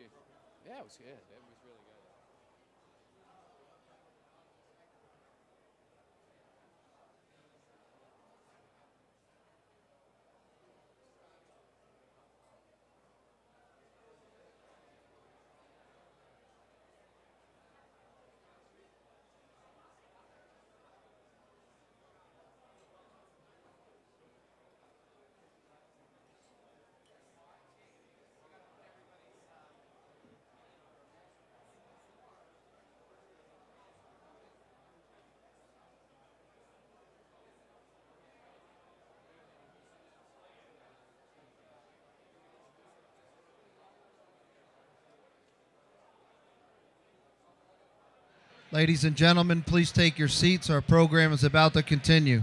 you? Yeah, it was good. It was really good. Ladies and gentlemen, please take your seats. Our program is about to continue.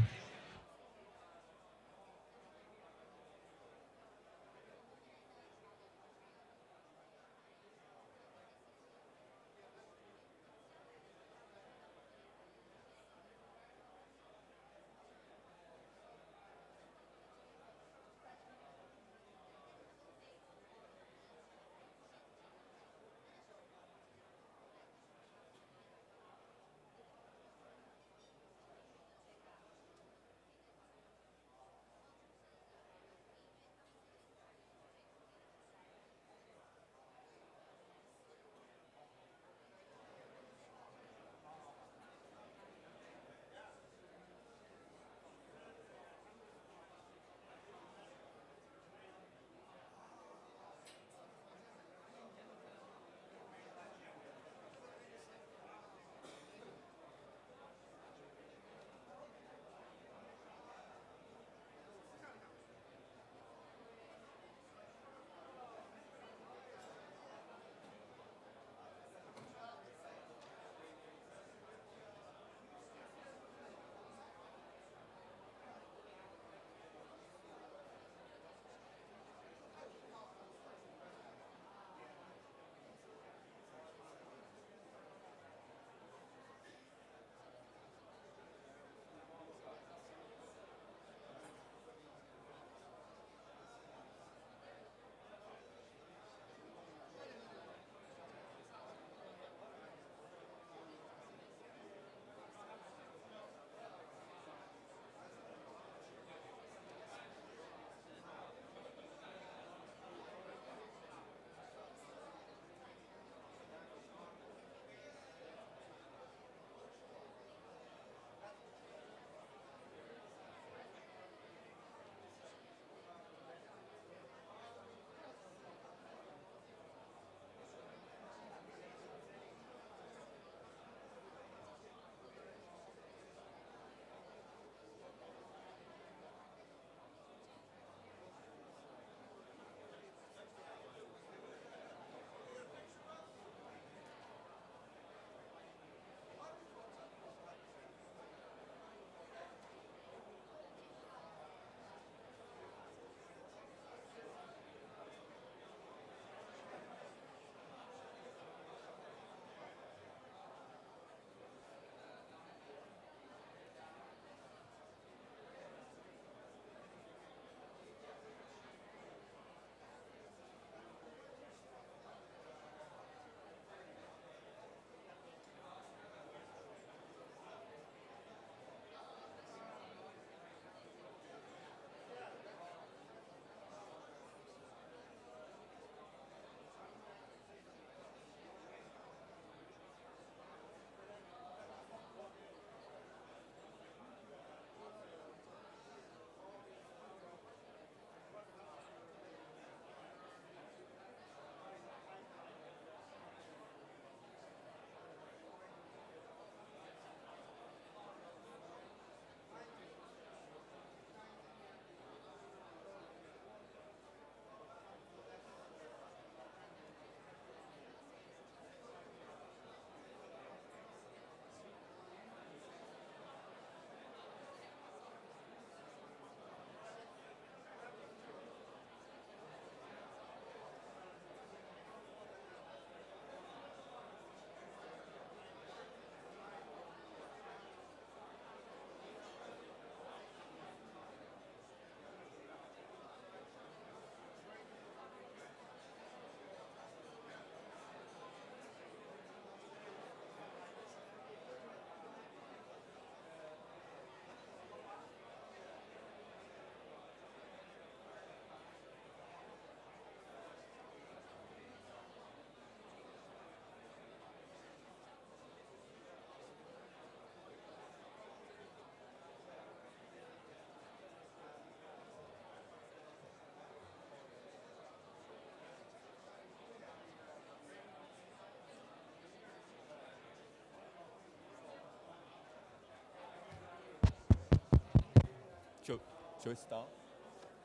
Should we start?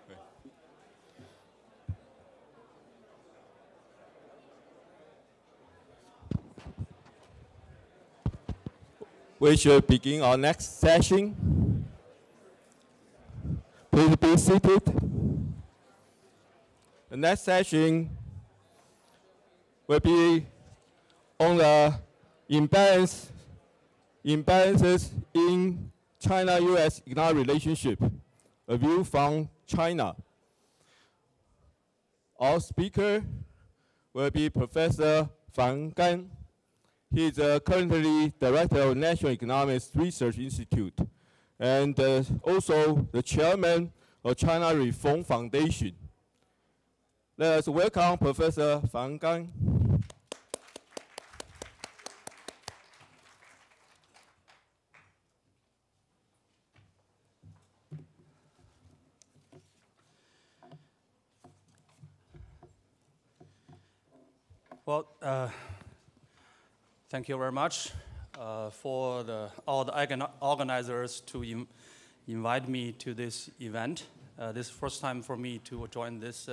Okay. We should begin our next session. Please be seated. The next session will be on the imbalances in China-US economic relationship, a view from China. Our speaker will be Professor Fan Gan. He is currently Director of National Economics Research Institute and also the Chairman of China Reform Foundation. Let us welcome Professor Fan Gan. Well, thank you very much for all the organizers to invite me to this event. This is the first time for me to join this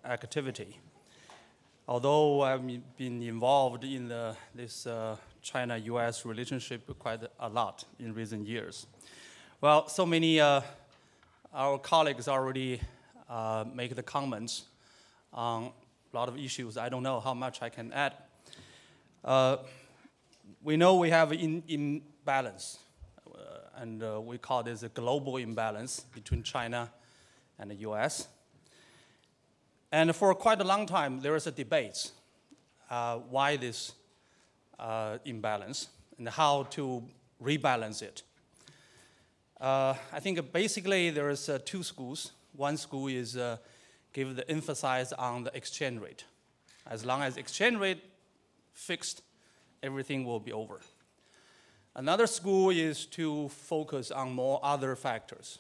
activity. Although I've been involved in this China-US relationship quite a lot in recent years. Well, so many our colleagues already make the comments on a lot of issues. I don't know how much I can add. We know we have an imbalance, and we call this a global imbalance between China and the US. And for quite a long time, there is a debate why this imbalance and how to rebalance it. I think basically there is two schools. One school is give the emphasis on the exchange rate. As long as exchange rate fixed, everything will be over. Another school is to focus on more other factors.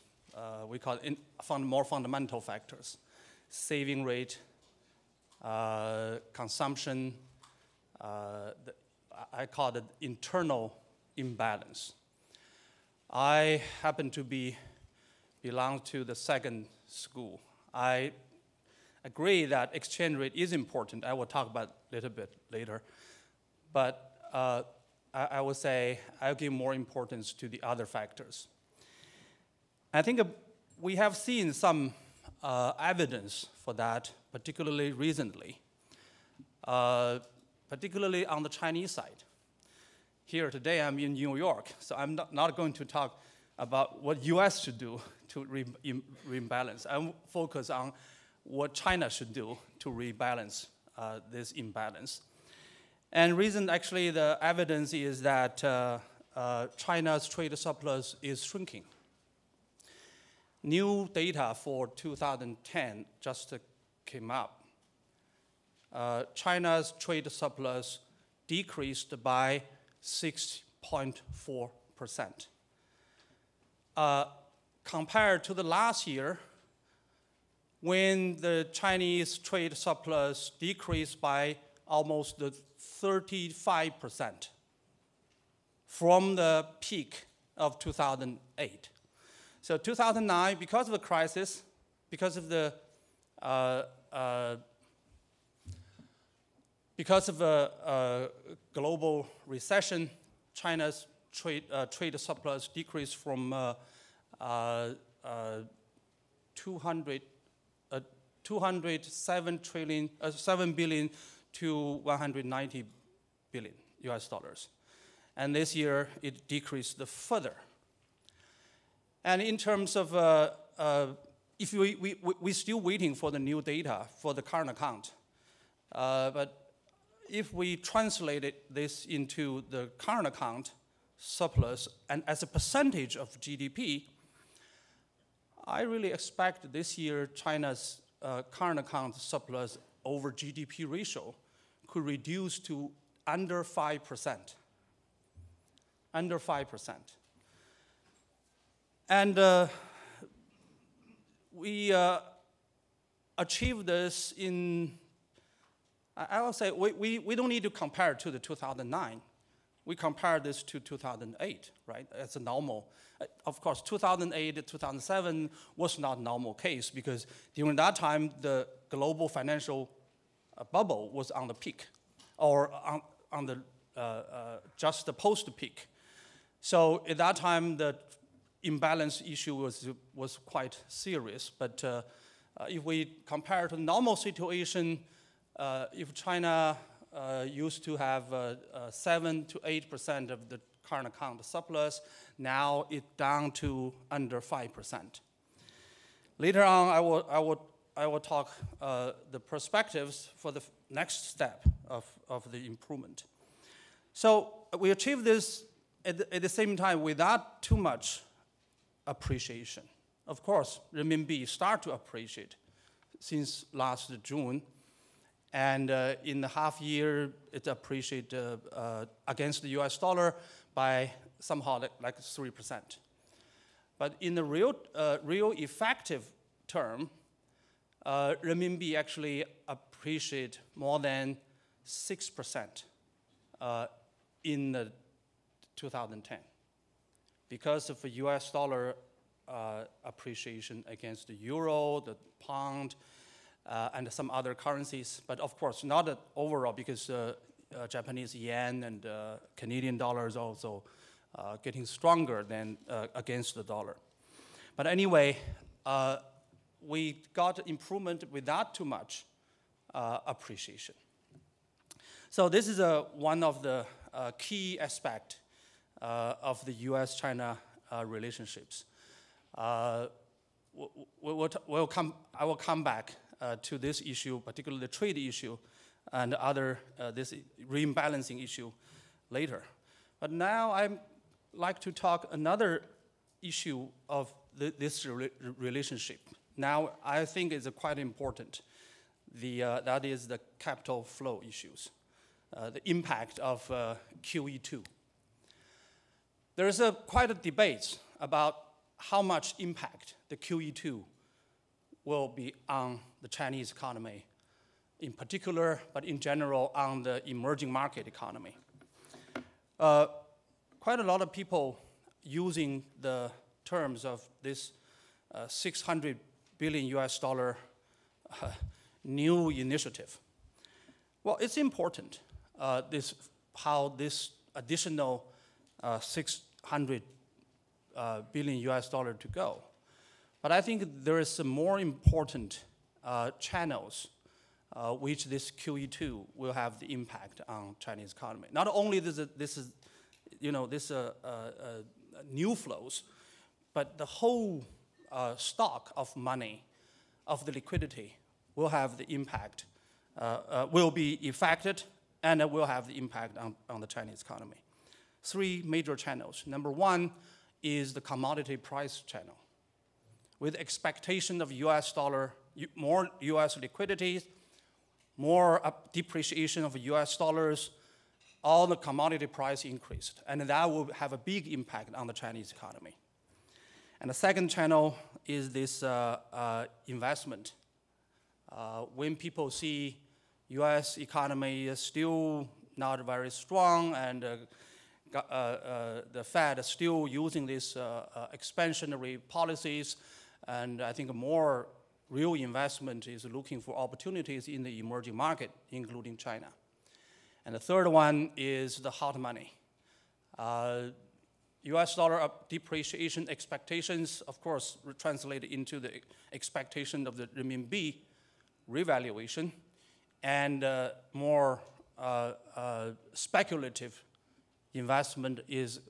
We call it more fundamental factors. Saving rate, consumption, I call it internal imbalance. I happen to belong to the second school. I agree that exchange rate is important. I will talk about it a little bit later. But I would say I'll give more importance to the other factors. I think we have seen some evidence for that, particularly recently, particularly on the Chinese side. Here today, I'm in New York, so I'm not going to talk about what US should do to rebalance. I'm focused on what China should do to rebalance this imbalance. And reason, actually, the evidence is that China's trade surplus is shrinking. New data for 2010 just came up. China's trade surplus decreased by 6.4%. Compared to the last year, when the Chinese trade surplus decreased by almost 35% from the peak of 2008. So 2009, because of the crisis, because of the global recession, China's trade surplus decreased from 7 billion to 190 billion US dollars. And this year, it decreased further. And in terms of, if we're still waiting for the new data for the current account, but if we translated this into the current account surplus and as a percentage of GDP, I really expect this year China's current account surplus over GDP ratio could reduce to under 5%. Under 5%. And we achieved this in, I will say, we don't need to compare to the 2009. we compare this to 2008, right? It's a normal. Of course, 2008 to 2007 was not a normal case because during that time, the global financial bubble was on the peak, or on the just the post-peak. So at that time, the imbalance issue was quite serious. But if we compare to the normal situation, if China used to have 7 to 8% of the current account surplus, now it's down to under 5%. Later on, I will talk the perspectives for the next step of the improvement. So we achieved this at the same time without too much appreciation. Of course, renminbi start to appreciate since last June, and in the half year, it appreciated against the US dollar by somehow like 3%. But in the real effective term, renminbi actually appreciate more than 6% in 2010 because of the US dollar appreciation against the euro, the pound, and some other currencies. But of course, not overall because Japanese yen and Canadian dollars also getting stronger than against the dollar. But anyway, we got improvement without too much appreciation. So this is one of the key aspects of the US-China relationships. I will come back to this issue, particularly the trade issue and other this rebalancing issue later. But now I'd like to talk another issue of this relationship. Now I think is quite important. That is the capital flow issues, the impact of QE2. There is quite a debate about how much impact the QE2 will be on the Chinese economy in particular, but in general on the emerging market economy. Quite a lot of people using the terms of this $600 billion US new initiative. Well, it's important how this additional $600 billion US to go. But I think there is some more important channels which this QE2 will have the impact on Chinese economy. Not only this is new flows, but the whole stock of money, of the liquidity, will have the impact, will be affected, and it will have the impact on the Chinese economy. Three major channels. Number one is the commodity price channel. With expectation of US dollar, more US liquidity, more depreciation of US dollars, all the commodity price increased. And that will have a big impact on the Chinese economy. And the second channel is this investment. When people see US economy is still not very strong and the Fed is still using these expansionary policies, and I think more real investment is looking for opportunities in the emerging market, including China. And the third one is the hot money. US dollar depreciation expectations, of course, translated into the expectation of the renminbi revaluation, and more speculative investment is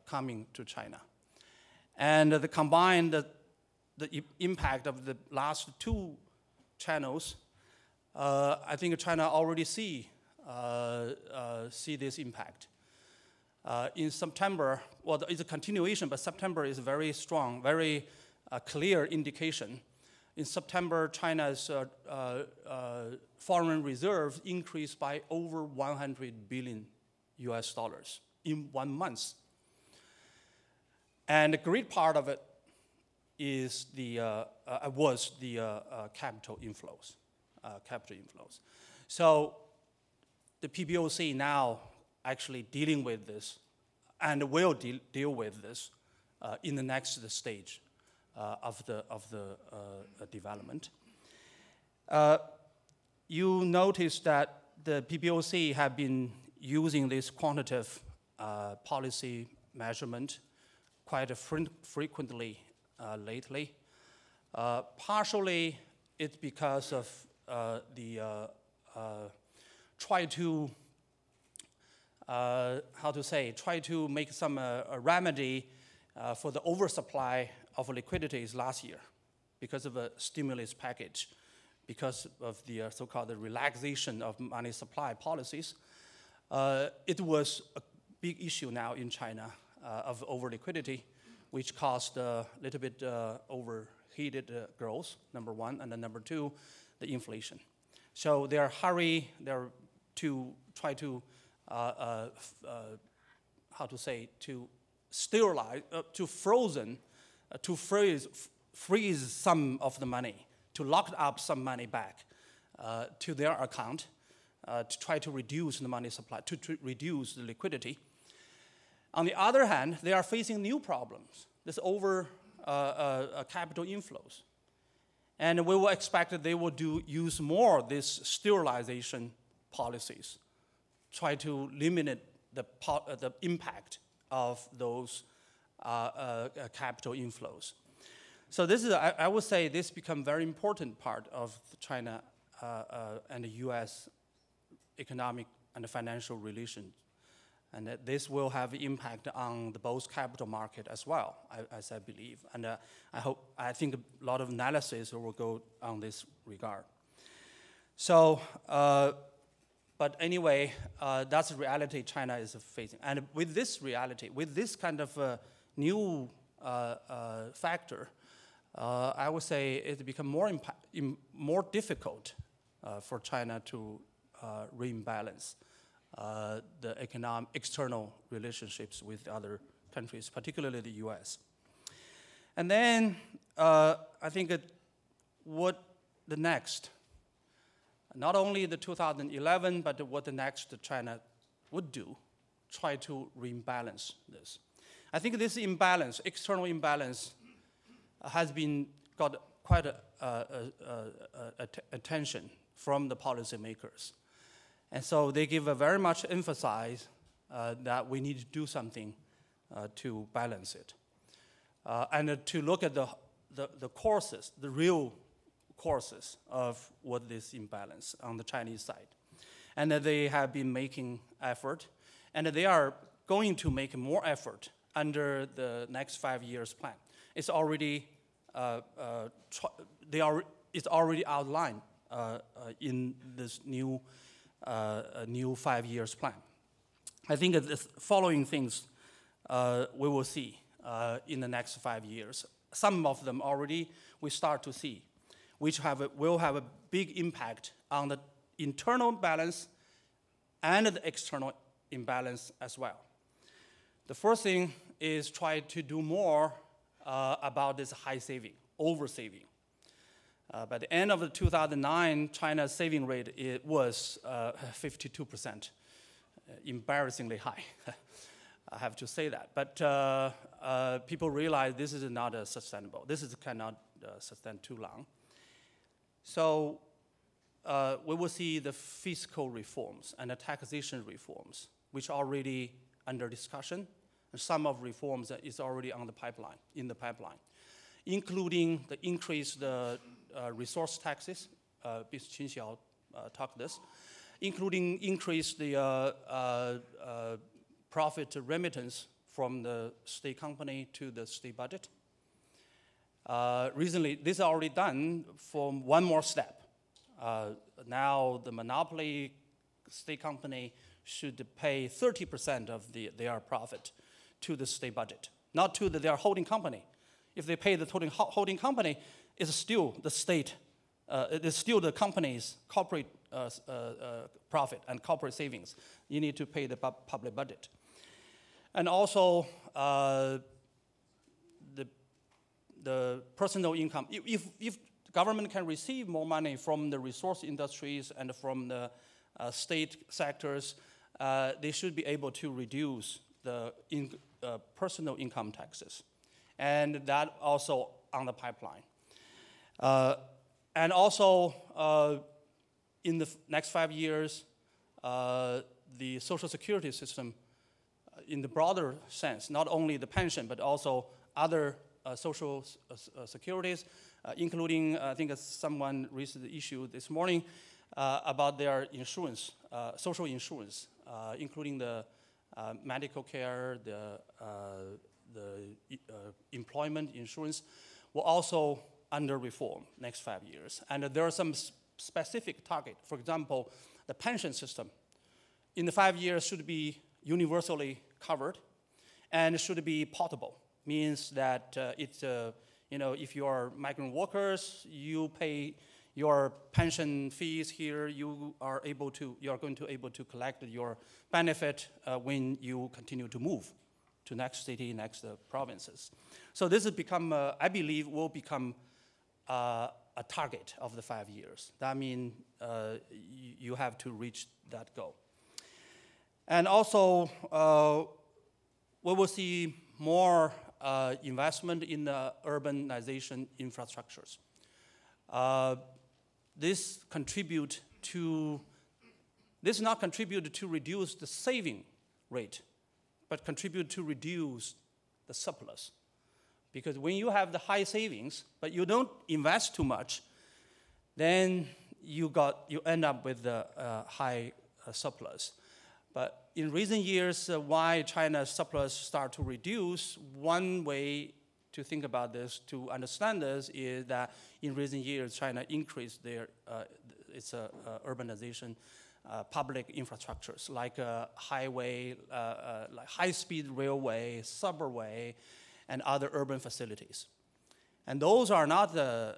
coming to China. And the combined the impact of the last two channels, I think China already see this impact. In September, well, it's a continuation, but September is very strong, very clear indication. In September, China's foreign reserves increased by over $100 billion US in 1 month. And a great part of it is was the capital inflows. So the PBOC now actually dealing with this and will deal with this in the next stage of the development. You notice that the PBOC have been using this quantitative policy measurement quite frequently lately. Partially, it's because of try to make some a remedy for the oversupply of liquidities last year because of a stimulus package, because of the so-called relaxation of money supply policies. It was a big issue now in China of over liquidity, which caused a little bit overheated growth, number one, and then number two, the inflation. So they're to try to to sterilize, to freeze some of the money, to lock up some money back to their account, to try to reduce the money supply, to reduce the liquidity. On the other hand, they are facing new problems, this over capital inflows. And we will expect that they will use more of these sterilization policies, try to limit the impact of those capital inflows. So this is, I would say, this become very important part of China and the U.S. economic and financial relations, and this will have impact on both capital market as well, as I believe. And I think a lot of analysis will go on this regard. So, but anyway, that's the reality China is facing. And with this reality, with this kind of new factor, I would say it become more difficult for China to rebalance the external relationships with other countries, particularly the U.S. And then I think what the next, not only the 2011, but what the next China would do, try to rebalance this. I think this imbalance, external imbalance, has got quite attention from the policymakers. And so they give a very much emphasis that we need to do something to balance it. And to look at the causes, the real causes of what this imbalance on the Chinese side. And that they have been making effort, and they are going to make more effort under the next 5 years plan. It's already it's already outlined in this new 5 years plan. I think the following things we will see in the next 5 years. Some of them already we start to see, which will have a big impact on the internal balance and the external imbalance as well. The first thing is try to do more about this high saving, over saving. By the end of 2009, China's saving rate was 52%, embarrassingly high. I have to say that. But people realize this is not sustainable. Cannot sustain too long. So we will see the fiscal reforms and the taxation reforms, which are already under discussion. And some of reforms is already on the pipeline, including the increased resource taxes. Ms. Qin Xiao talked this, including increase the profit remittance from the state company to the state budget. Recently, this is already done for one more step. Now the monopoly state company should pay 30% of their profit to the state budget, not to their holding company. If they pay the holding company, it's still the state, it is still the company's corporate profit and corporate savings. You need to pay the public budget. And also, the personal income. If the government can receive more money from the resource industries and from the state sectors, they should be able to reduce the personal income taxes. And that also on the pipeline. And also, in the next 5 years, the Social Security system, in the broader sense, not only the pension, but also other social securities, including, I think someone recently issued this morning about their insurance, social insurance, including the medical care, the employment insurance, will also under reform next 5 years. And there are some specific target. For example, the pension system in the 5 years should be universally covered and should be portable. Means that it's, if you are migrant workers, you pay your pension fees here, you are going to able to collect your benefit when you continue to move to next city, next provinces. So this has become, I believe, will become a target of the 5 years. That means you have to reach that goal. And also, we will see more investment in the urbanization infrastructures. This not contribute to reduce the saving rate, but contribute to reduce the surplus. Because when you have the high savings, but you don't invest too much, then you end up with the high surplus. But in recent years, why China's surplus start to reduce, one way to think about this, to understand this, is that in recent years, China increased its urbanization public infrastructures, like highway, like high-speed railway, subway, and other urban facilities. And those are not the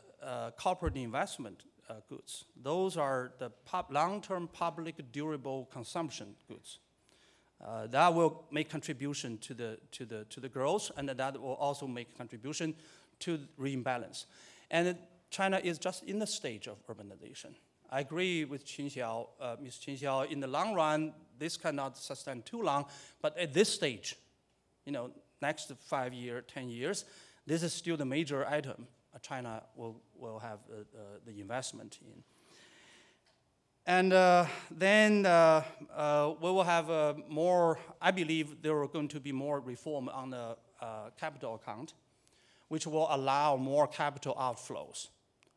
corporate investment goods. Those are the long-term public durable consumption goods. That will make contribution to the growth, and that will also make contribution to reimbalance. And China is just in the stage of urbanization. I agree with Ms. Qin Xiao, in the long run, this cannot sustain too long, but at this stage, next 5 years, 10 years, this is still the major item China will have the investment in. And then we will have more, I believe there are going to be more reform on the capital account, which will allow more capital outflows,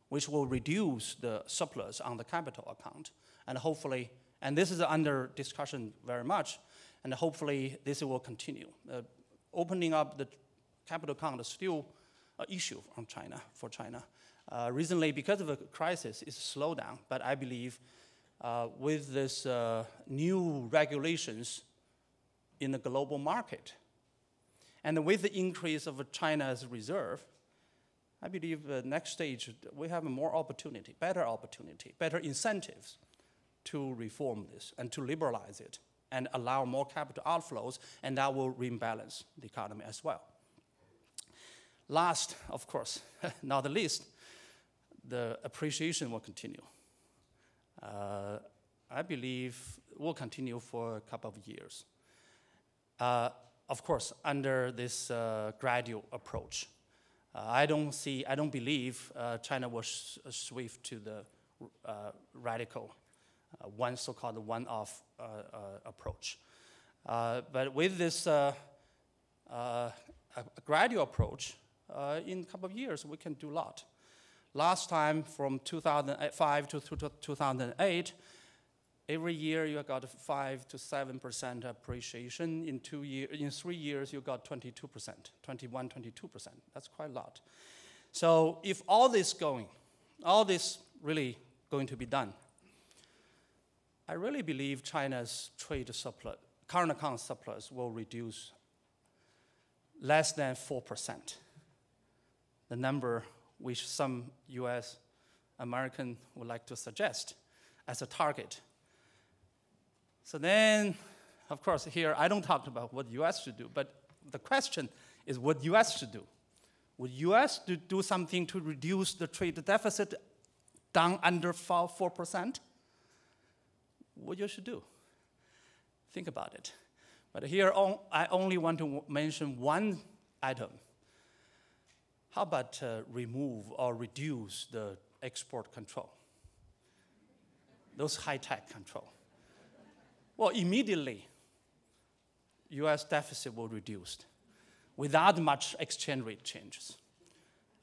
which will reduce the surplus on the capital account. And hopefully, and this is under discussion very much, and hopefully this will continue. Opening up the capital account is still an issue for China. Recently, because of a crisis, it's slowed down, but I believe with this new regulations in the global market, and with the increase of China's reserve, I believe the next stage, we have more opportunity, better incentives to reform this and to liberalize it and allow more capital outflows, and that will rebalance the economy as well. Last, of course, not the least, the appreciation will continue. I believe will continue for a couple of years. Of course, under this gradual approach. I don't believe China will swift to the radical, so-called one-off approach. But with this gradual approach, in a couple of years, we can do a lot. Last time, from 2005 to 2008, every year you got 5 to 7% appreciation. In 3 years, you got 22%, 21, 22%. That's quite a lot. So if all this really going to be done, I really believe China's trade surplus, current account surplus, will reduce less than 4%. The number which some US American would like to suggest as a target. So then, of course, here I don't talk about what US should do, but the question is what US should do. Would US do something to reduce the trade deficit down under 4%? What you should do? Think about it. But here, I only want to mention one item. How about remove or reduce the export control? Those high-tech control. Well, immediately, US deficit will reduce without much exchange rate changes,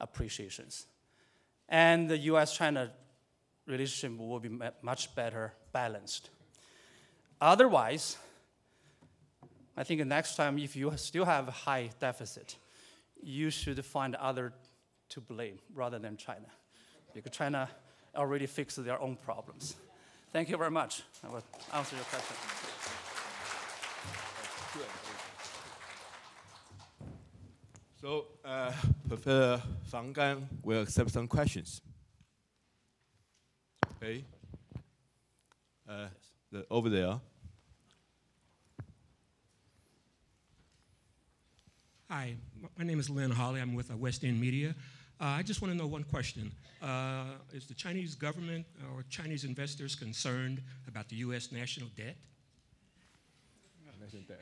appreciations. And the US-China relationship will be much better balanced. Otherwise, I think next time if you still have a high deficit, you should find other to blame rather than China, because China already fixed their own problems. Thank you very much. I will answer your question. So, Professor Fang Gan will accept some questions. Okay. Over there. Hi, my name is Lynn Hawley. I'm with West End Media. I just want to know one question. Is the Chinese government or Chinese investors concerned about the U.S. national debt? National debt.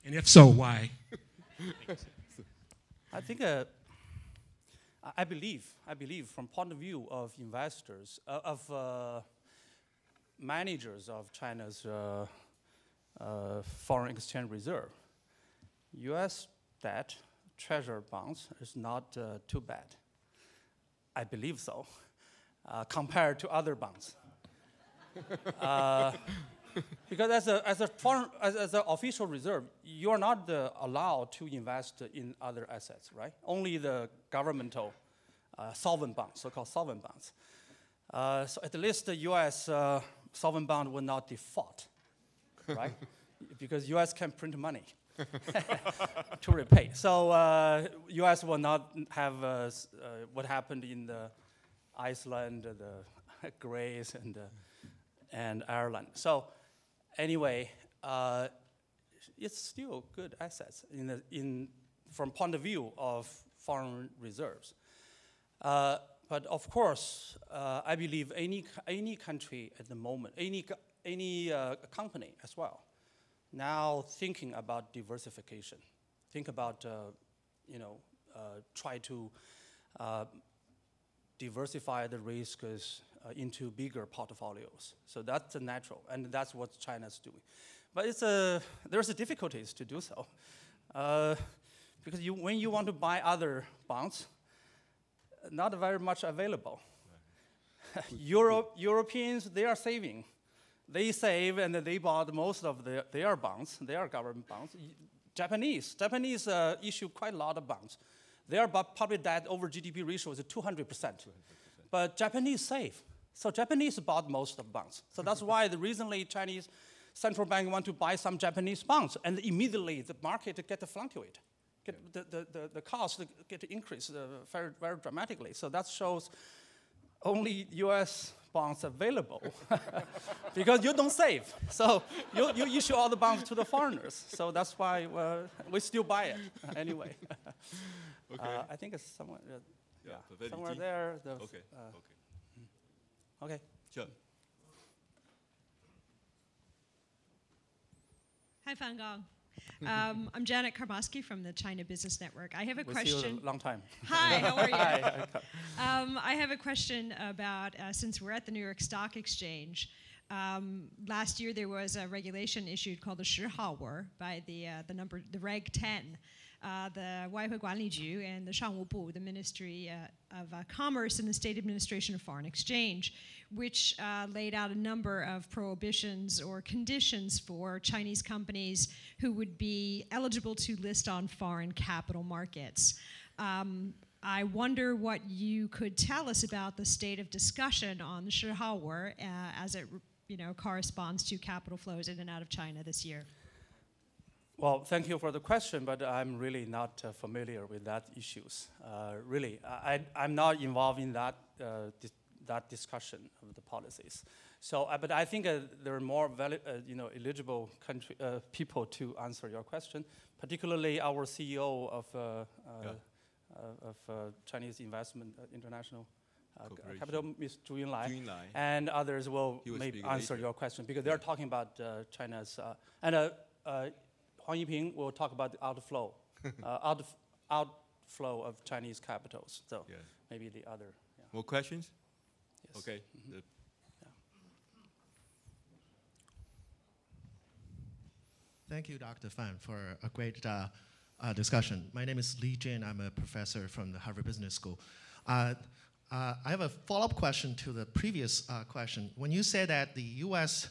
And if so, why? I think, I believe from point of view of investors, of managers of China's foreign exchange reserve, U.S. debt, treasury bonds is not too bad. I believe so, compared to other bonds. Because as an official reserve, you are not allowed to invest in other assets, right? Only the governmental sovereign bonds, so-called sovereign bonds. So at least the U.S. Sovereign bond will not default, right? Because U.S. can print money to repay. So U.S. will not have what happened in the Iceland, the Greece, and Ireland. So anyway, it's still good assets from point of view of foreign reserves. But of course, I believe any country at the moment, any company as well, now thinking about diversification, think about try to diversify the risks into bigger portfolios. So that's natural, and that's what China's doing. But there's difficulties to do so, because when you want to buy other bonds, not very much available. Europeans, they are saving. They save and they bought most of their bonds, their government bonds. Japanese issue quite a lot of bonds. Their public debt over GDP ratio is 200%. But Japanese save. So Japanese bought most of bonds. So that's why recently Chinese central bank want to buy some Japanese bonds, and immediately the market get to fluctuate. The cost get increased very, very dramatically. So that shows only U.S. bonds available because you don't save. So you issue all the bonds to the foreigners. So that's why we still buy it anyway. Okay. I think it's somewhere, yeah, somewhere there. Okay. Okay. Sure. Hi, Fan Gong. I'm Janet Karmosky from the China Business Network. I have a question. See you a long time. Hi, how are you? Hi. I have a question about, since we're at the New York Stock Exchange, last year there was a regulation issued called the 10号 by the Reg 10. The 外汇管理局 and the 商务部, the Ministry of Commerce and the State Administration of Foreign Exchange, which laid out a number of prohibitions or conditions for Chinese companies who would be eligible to list on foreign capital markets. I wonder what you could tell us about the state of discussion on the 10号 as it corresponds to capital flows in and out of China this year. Well, thank you for the question, but I'm really not familiar with that issues. Really, I'm not involved in that that discussion of the policies. So, but I think there are more eligible people to answer your question, particularly our CEO of Chinese Investment International Capital, Ms. Zhu Yunlai, Yunlai. and others will He will maybe speak answer later. your question because they're talking about China's, and Huang Yiping will talk about the outflow, outflow of Chinese capitals. So Yeah. maybe the other. Yeah. More questions? Yes. Okay. Thank you, Dr. Fan, for a great discussion. My name is Li Jin. I'm a professor from the Harvard Business School. I have a follow-up question to the previous question. When you say that the U.S.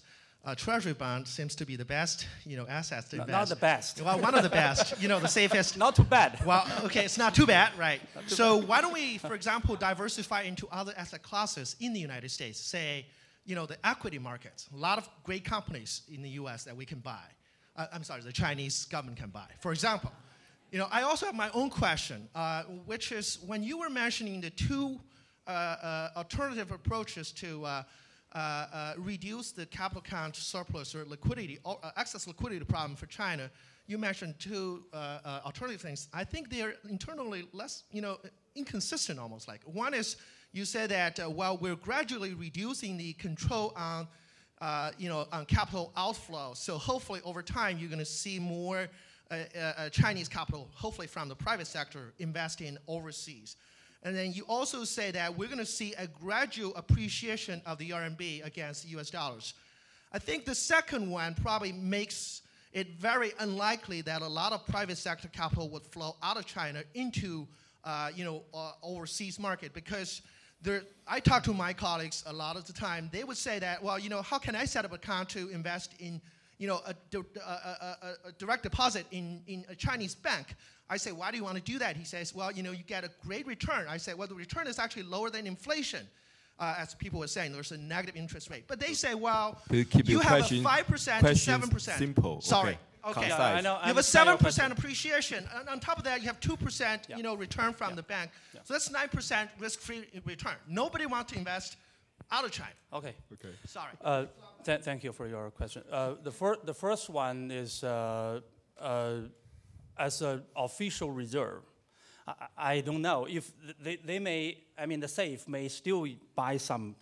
Treasury bond seems to be the best, assets to invest. Not the best. Well, one of the best, the safest. Not too bad. Well, okay, it's not too bad, right? So why don't we, for example, diversify into other asset classes in the United States? Say, the equity markets. A lot of great companies in the U.S. that we can buy. The Chinese government can buy. For example, I also have my own question, which is when you were mentioning the two alternative approaches to reduce the capital account surplus or liquidity, or excess liquidity problem for China, you mentioned two alternative things. I think they're internally less, inconsistent almost like. One is you said that while we're gradually reducing the control on on capital outflow. So hopefully over time, you're going to see more Chinese capital, hopefully from the private sector, investing overseas. And then you also say that we're going to see a gradual appreciation of the RMB against US dollars. I think the second one probably makes it very unlikely that a lot of private sector capital would flow out of China into overseas market because I talk to my colleagues a lot of the time. They would say that, well, how can I set up an account to invest in, a direct deposit in a Chinese bank? I say, why do you want to do that? He says, well, you get a great return. I say, well, the return is actually lower than inflation, as people were saying. There's a negative interest rate. But they say, well, you have a 5% to 7%. Simple. Sorry. Okay. Yeah, I know. You have a 7% appreciation, and on top of that, you have 2%, return from the bank. Yeah. So that's 9% risk-free return. Nobody wants to invest out of China. Okay. Sorry. Thank you for your question. The first one is as an official reserve. I don't know if they may. I mean, the SAFE may still buy some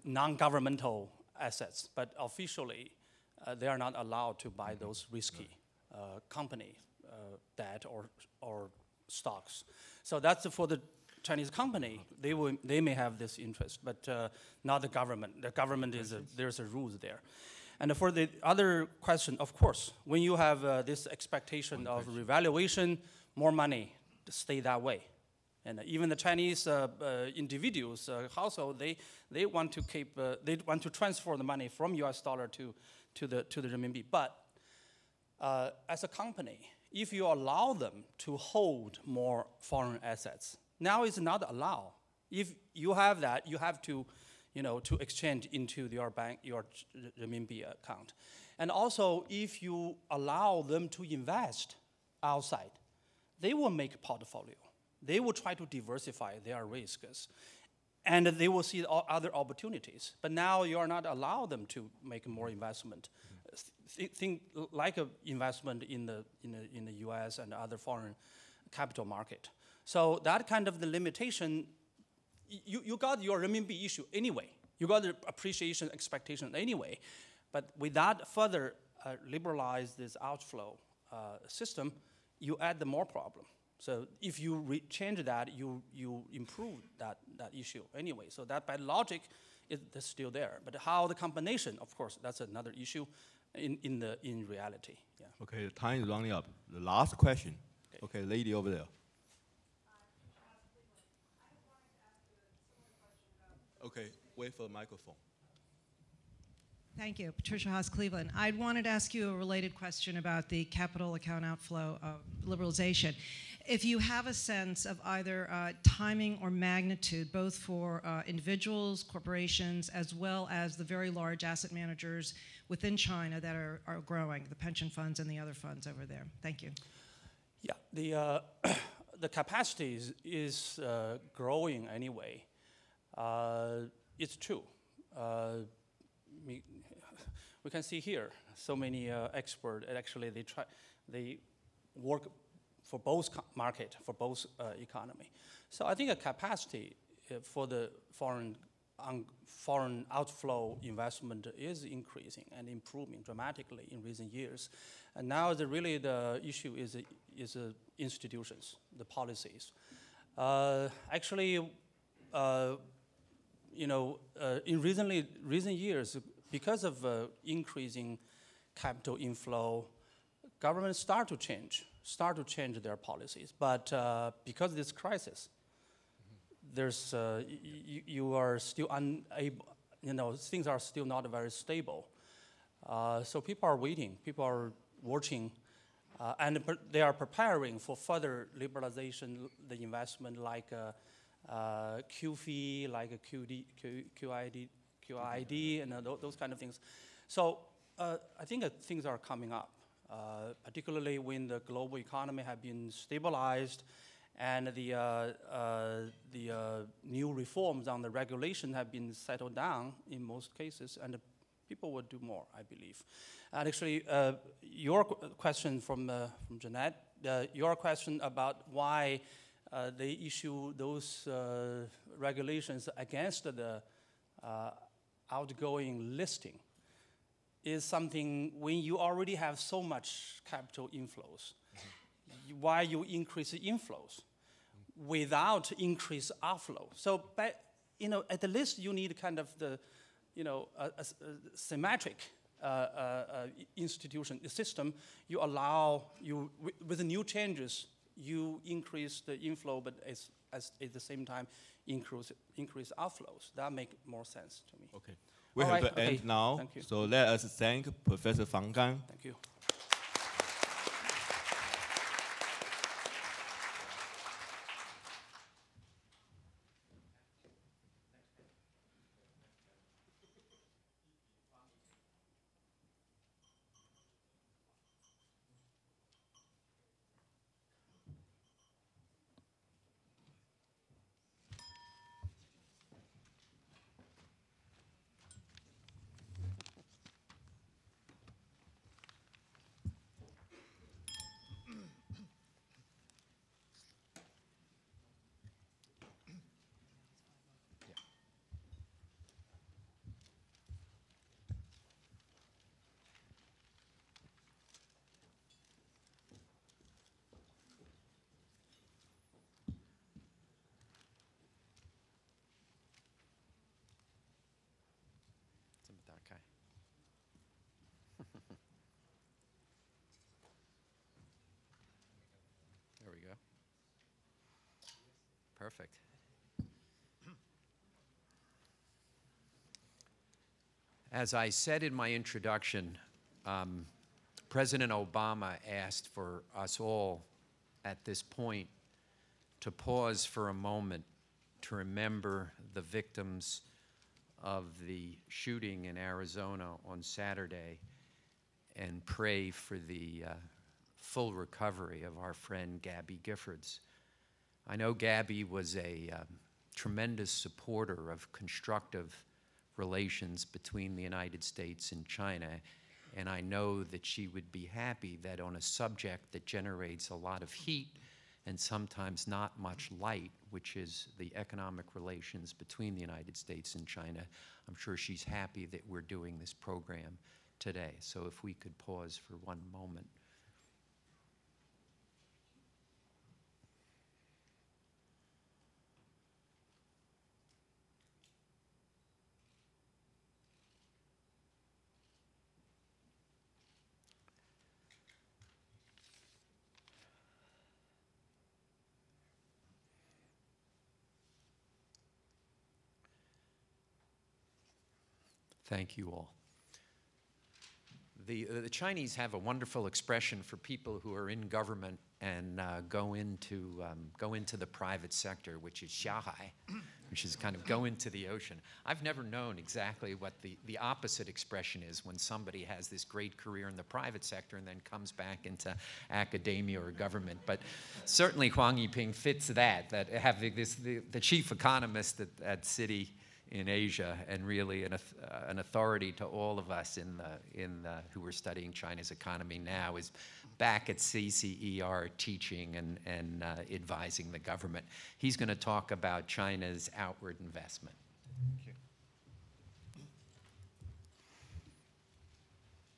non-governmental assets, but officially. They are not allowed to buy those risky company debt or stocks. So that's for the Chinese company. They may have this interest, but not the government. The government there's a rules there. And for the other question, of course, when you have this expectation of revaluation, more money to stay that way. And even the Chinese individuals, household, they want to keep, they want to transfer the money from US dollar to the renminbi. But as a company, if you allow them to hold more foreign assets, now it's not allowed. If you have that, you have to, to exchange into your bank, your renminbi account. And also, if you allow them to invest outside, they will make a portfolio. They will try to diversify their risks. And they will see other opportunities. But now you are not allowed them to make more investment. Think like an investment in the US and other foreign capital market. So that kind of the limitation, you got your renminbi issue anyway. You got the appreciation expectation anyway. But without further liberalize this outflow system, you add the more problem. So if you change that, you improve that issue anyway. So that by logic, it's still there. But how the combination, of course, that's another issue in reality. Yeah. Okay, the time is running up. The last question. Okay, lady over there. Okay, wait for the microphone. Thank you. Patricia Haas, Cleveland. I wanted to ask you a related question about the capital account outflow liberalization. If you have a sense of either timing or magnitude, both for individuals, corporations, as well as the very large asset managers within China that are growing, the pension funds and the other funds over there. Thank you. Yeah, the capacity is growing anyway. It's true. We can see here so many experts. Actually, they work for both market, for both economy. So I think a capacity for the foreign outflow investment is increasing and improving dramatically in recent years. And now really the issue is institutions, the policies. Actually, in recent years, because of increasing capital inflow, governments start to change their policies. But because of this crisis, there's you are still unable. Things are still not very stable. So people are waiting. People are watching, and they are preparing for further liberalization, the investment like QFII, like QID, and those kind of things. So I think that things are coming up, particularly when the global economy has been stabilized, and the new reforms on the regulation have been settled down in most cases, and people will do more, I believe. And actually, your question from Jeanette, your question about why they issue those regulations against the outgoing listing is something when you already have so much capital inflows. Why you increase the inflows without increase outflow? So, at the least you need kind of the, a symmetric institution, the system. You allow with the new changes, you increase the inflow, but at the same time increase outflows. That makes more sense to me. Okay, we have to end now. Thank you. So let us thank Professor Fang Gan. Thank you. There we go. Perfect. As I said in my introduction, President Obama asked for us all at this point to pause for a moment to remember the victims of the shooting in Arizona on Saturday and pray for the full recovery of our friend Gabby Giffords. I know Gabby was a tremendous supporter of constructive relations between the United States and China, and I know that she would be happy that on a subject that generates a lot of heat and sometimes not much light, which is the economic relations between the United States and China, I'm sure she's happy that we're doing this program today. So if we could pause for one moment. Thank you all. The Chinese have a wonderful expression for people who are in government and go into the private sector, which is xiahai, which is kind of go into the ocean. I've never known exactly what the opposite expression is when somebody has this great career in the private sector and then comes back into academia or government. But certainly Huang Yiping fits that having the chief economist at Citi in Asia, and really an authority to all of us who are studying China's economy now, is back at CCER teaching and advising the government. He's going to talk about China's outward investment. Thank you.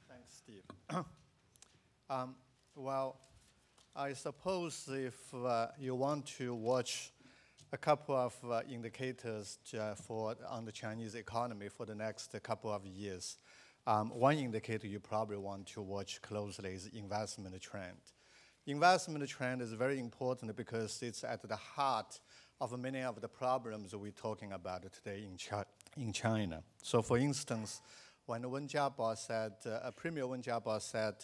Thanks, Steve. Well, I suppose if you want to watch a couple of indicators on the Chinese economy for the next couple of years, one indicator you probably want to watch closely is investment trend. Investment trend is very important because it's at the heart of many of the problems we're talking about today in China. So for instance, when Wen Jiabao said, Premier Wen Jiabao said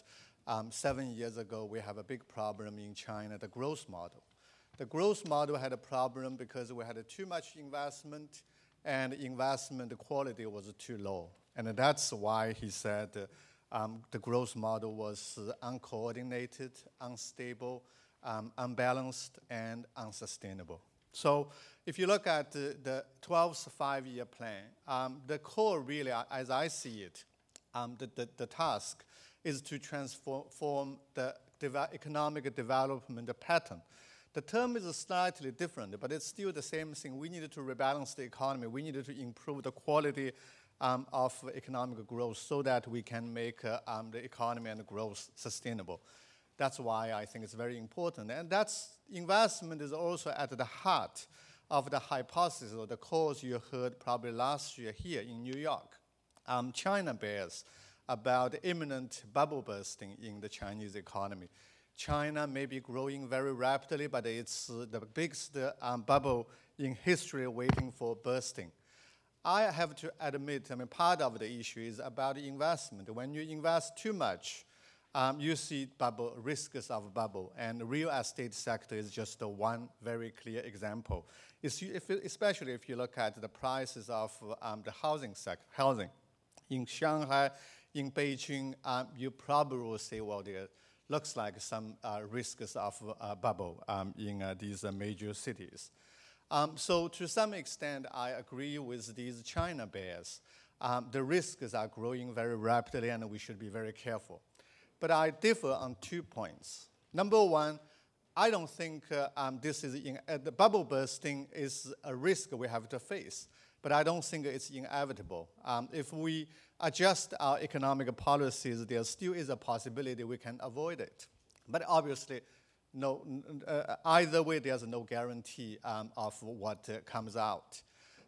7 years ago, we have a big problem in China, the growth model. The growth model had a problem because we had too much investment and investment quality was too low. And that's why he said the growth model was uncoordinated, unstable, unbalanced, and unsustainable. So if you look at the 12th five-year plan, the core really, as I see it, the task is to transform the economic development pattern. The term is slightly different, but it's still the same thing. We needed to rebalance the economy. We needed to improve the quality of economic growth so that we can make the economy and growth sustainable. That's why I think it's very important. And that's investment is also at the heart of the hypothesis or the cause you heard probably last year here in New York. China bears about imminent bubble bursting in the Chinese economy. China may be growing very rapidly, but it's the biggest bubble in history waiting for bursting. I have to admit, part of the issue is about investment. When you invest too much, you see risks of bubble, and the real estate sector is just one very clear example. Especially if you look at the prices of the housing sector. Housing. In Shanghai, in Beijing, you probably will say, well, there looks like some risks of bubble in these major cities. So to some extent, I agree with these China bears. The risks are growing very rapidly, and we should be very careful. But I differ on 2 points. Number one, I don't think the bubble bursting is a risk we have to face, but I don't think it's inevitable. If we adjust our economic policies, there still is a possibility we can avoid it. But obviously, either way, there's no guarantee of what comes out.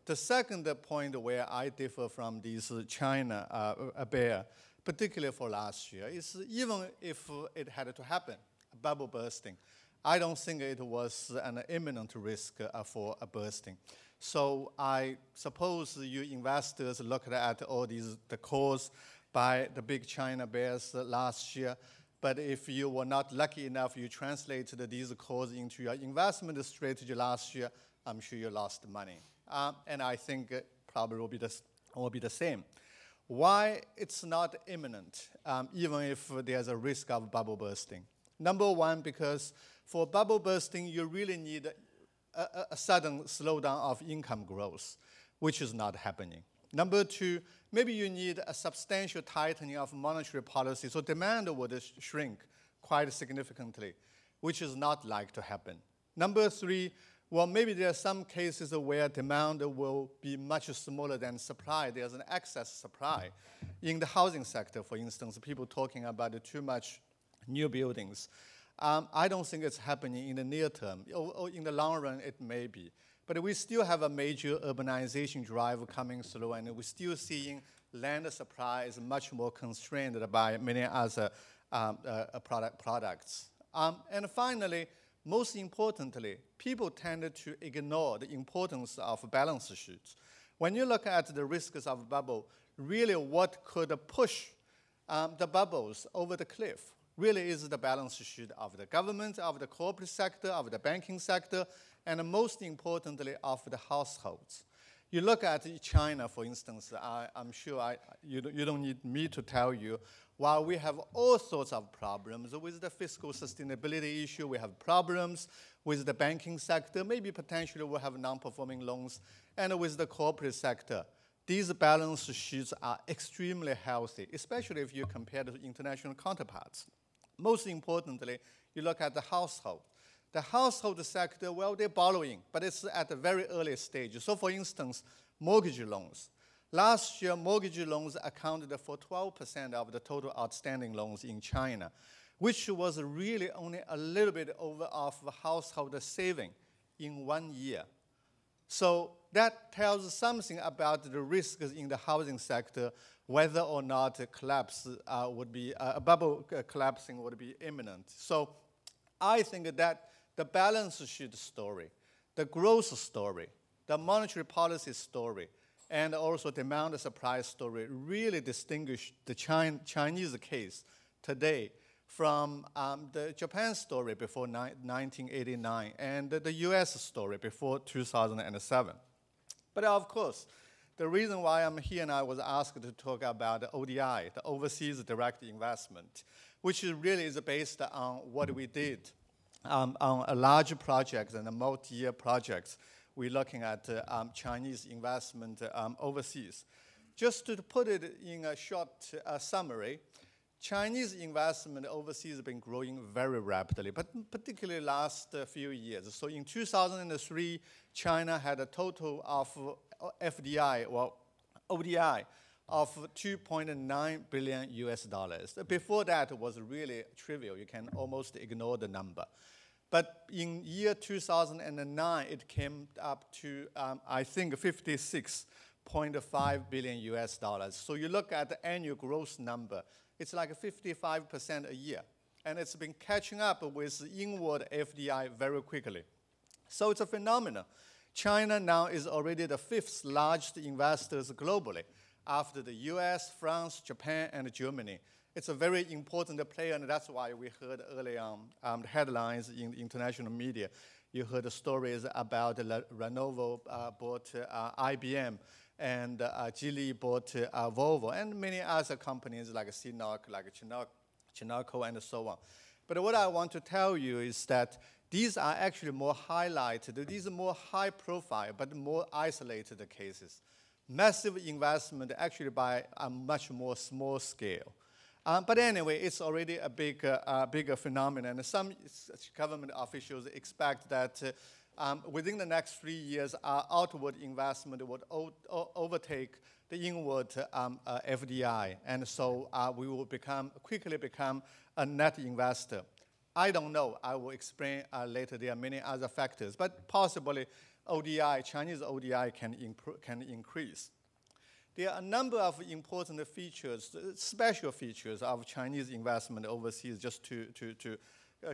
The second point where I differ from this China bear, particularly for last year, is even if it had to happen, bubble bursting, I don't think it was an imminent risk for a bursting. So I suppose you investors looked at all the calls by the big China bears last year. But if you were not lucky enough, you translated these calls into your investment strategy last year, I'm sure you lost money. And I think it probably will be the same. Why it's not imminent, even if there's a risk of bubble bursting? Number one, because for bubble bursting, you really need a sudden slowdown of income growth, which is not happening. Number two, maybe you need a substantial tightening of monetary policy, so demand would shrink quite significantly, which is not like to happen. Number three, well, maybe there are some cases where demand will be much smaller than supply. There's an excess supply. In the housing sector, for instance, people talking about too much new buildings. I don't think it's happening in the near term. Or in the long run, it may be. But we still have a major urbanization drive coming through, and we're still seeing land supply is much more constrained by many other products. And finally, most importantly, people tend to ignore the importance of balance sheets. When you look at the risks of bubble, really what could push the bubbles over the cliff really is the balance sheet of the government, of the corporate sector, of the banking sector, and most importantly, of the households. You look at China, for instance, I'm sure you don't need me to tell you While we have all sorts of problems with the fiscal sustainability issue, we have problems with the banking sector, maybe potentially we'll have non-performing loans, and with the corporate sector. These balance sheets are extremely healthy, especially if you compare to international counterparts. Most importantly, you look at the household. The household sector, well, they're borrowing, but it's at a very early stage. So for instance, mortgage loans. Last year, mortgage loans accounted for 12% of the total outstanding loans in China, which was really only a little bit over of household saving in 1 year. So that tells something about the risks in the housing sector, whether or not a collapse a bubble collapsing would be imminent. So I think that the balance sheet story, the growth story, the monetary policy story, and also demand supply story really distinguish the Chinese case today from the Japan story before 1989 and the US story before 2007. But of course, the reason why I'm here and I was asked to talk about the ODI, the Overseas Direct Investment, which really is based on what we did on a large project and a multi-year projects. We're looking at Chinese investment overseas. Just to put it in a short summary, Chinese investment overseas has been growing very rapidly, but particularly last few years. So in 2003, China had a total of FDI, well, ODI, of $2.9 billion US. Before that, it was really trivial. You can almost ignore the number. But in year 2009, it came up to, I think, $56.5 billion US. So you look at the annual growth number, it's like 55% a year. And it's been catching up with inward FDI very quickly. So it's a phenomenon. China now is already the 5th largest investors globally after the US, France, Japan, and Germany. It's a very important player, and that's why we heard early on the headlines in the international media. You heard the stories about Lenovo bought IBM, and Geely bought Volvo, and many other companies like CNOOC, like Chinalco, and so on. But what I want to tell you is that these are actually more highlighted. These are more high profile, but more isolated cases. Massive investment actually by a much more small scale. But anyway, it's already a bigger phenomenon. And some government officials expect that within the next 3 years, our outward investment would overtake the inward FDI. And so we will quickly become a net investor. I don't know. I will explain later. There are many other factors. But possibly ODI, Chinese ODI can increase. There are a number of important features, special features of Chinese investment overseas just to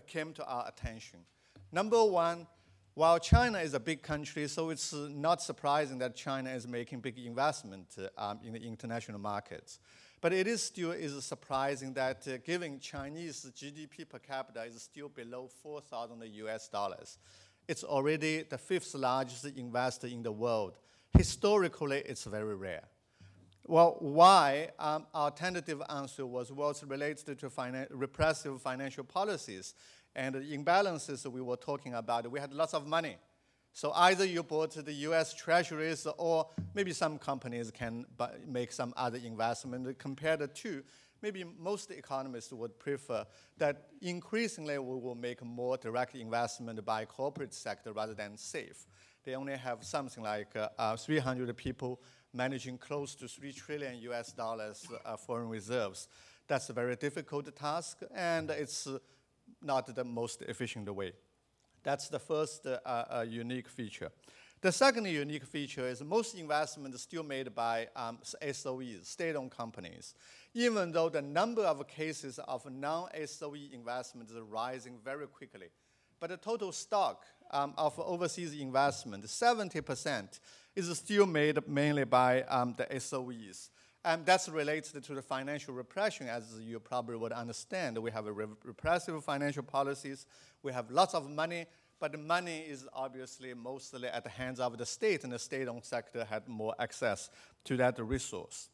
came to our attention. Number one, while China is a big country, so it's not surprising that China is making big investment in the international markets. But it is still surprising that given Chinese GDP per capita is still below $4,000 US, it's already the 5th largest investor in the world. Historically, it's very rare. Well, why? Our tentative answer was, well, it's related to repressive financial policies and the imbalances we were talking about. We had lots of money. So either you bought the US treasuries or maybe some companies can make some other investment compared to, maybe most economists would prefer that increasingly we will make more direct investment by corporate sector rather than safe. They only have something like 300 people managing close to $3 trillion US foreign reserves. That's a very difficult task, and it's not the most efficient way. That's the first unique feature. The second unique feature is most investment is still made by SOEs, state-owned companies, even though the number of cases of non-SOE investment is rising very quickly. But the total stock of overseas investment, 70%, is still made mainly by the SOEs. And that's related to the financial repression, as you probably would understand. We have repressive financial policies. We have lots of money, but the money is obviously mostly at the hands of the state, and the state-owned sector had more access to that resource.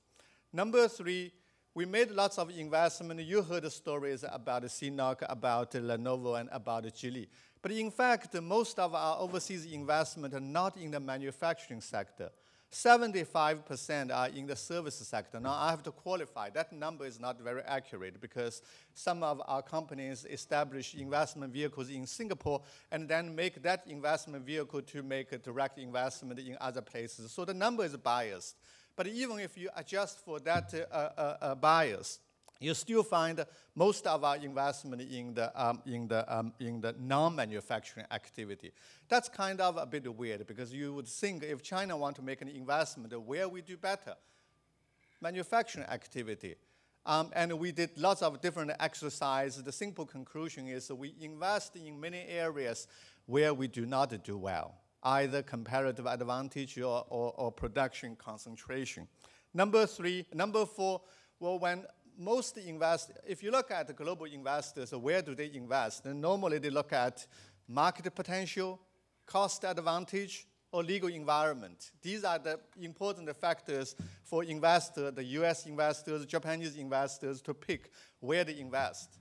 Number three, We made lots of investment. You heard the stories about CNOC, about Lenovo, and about Geely. But in fact, most of our overseas investment are not in the manufacturing sector. 75% are in the service sector. Now, I have to qualify. That number is not very accurate because some of our companies establish investment vehicles in Singapore and then make that investment vehicle to make a direct investment in other places. So the number is biased. But even if you adjust for that bias, you still find most of our investment in the non-manufacturing activity. That's kind of a bit weird because you would think if China want to make an investment, where we do better? Manufacturing activity. And we did lots of different exercises. The simple conclusion is we invest in many areas where we do not do well, either comparative advantage or production concentration. Number four, well, when most if you look at the global investors, where do they invest? And normally they look at market potential, cost advantage, or legal environment. These are the important factors for investors, the US investors, Japanese investors, to pick where they invest.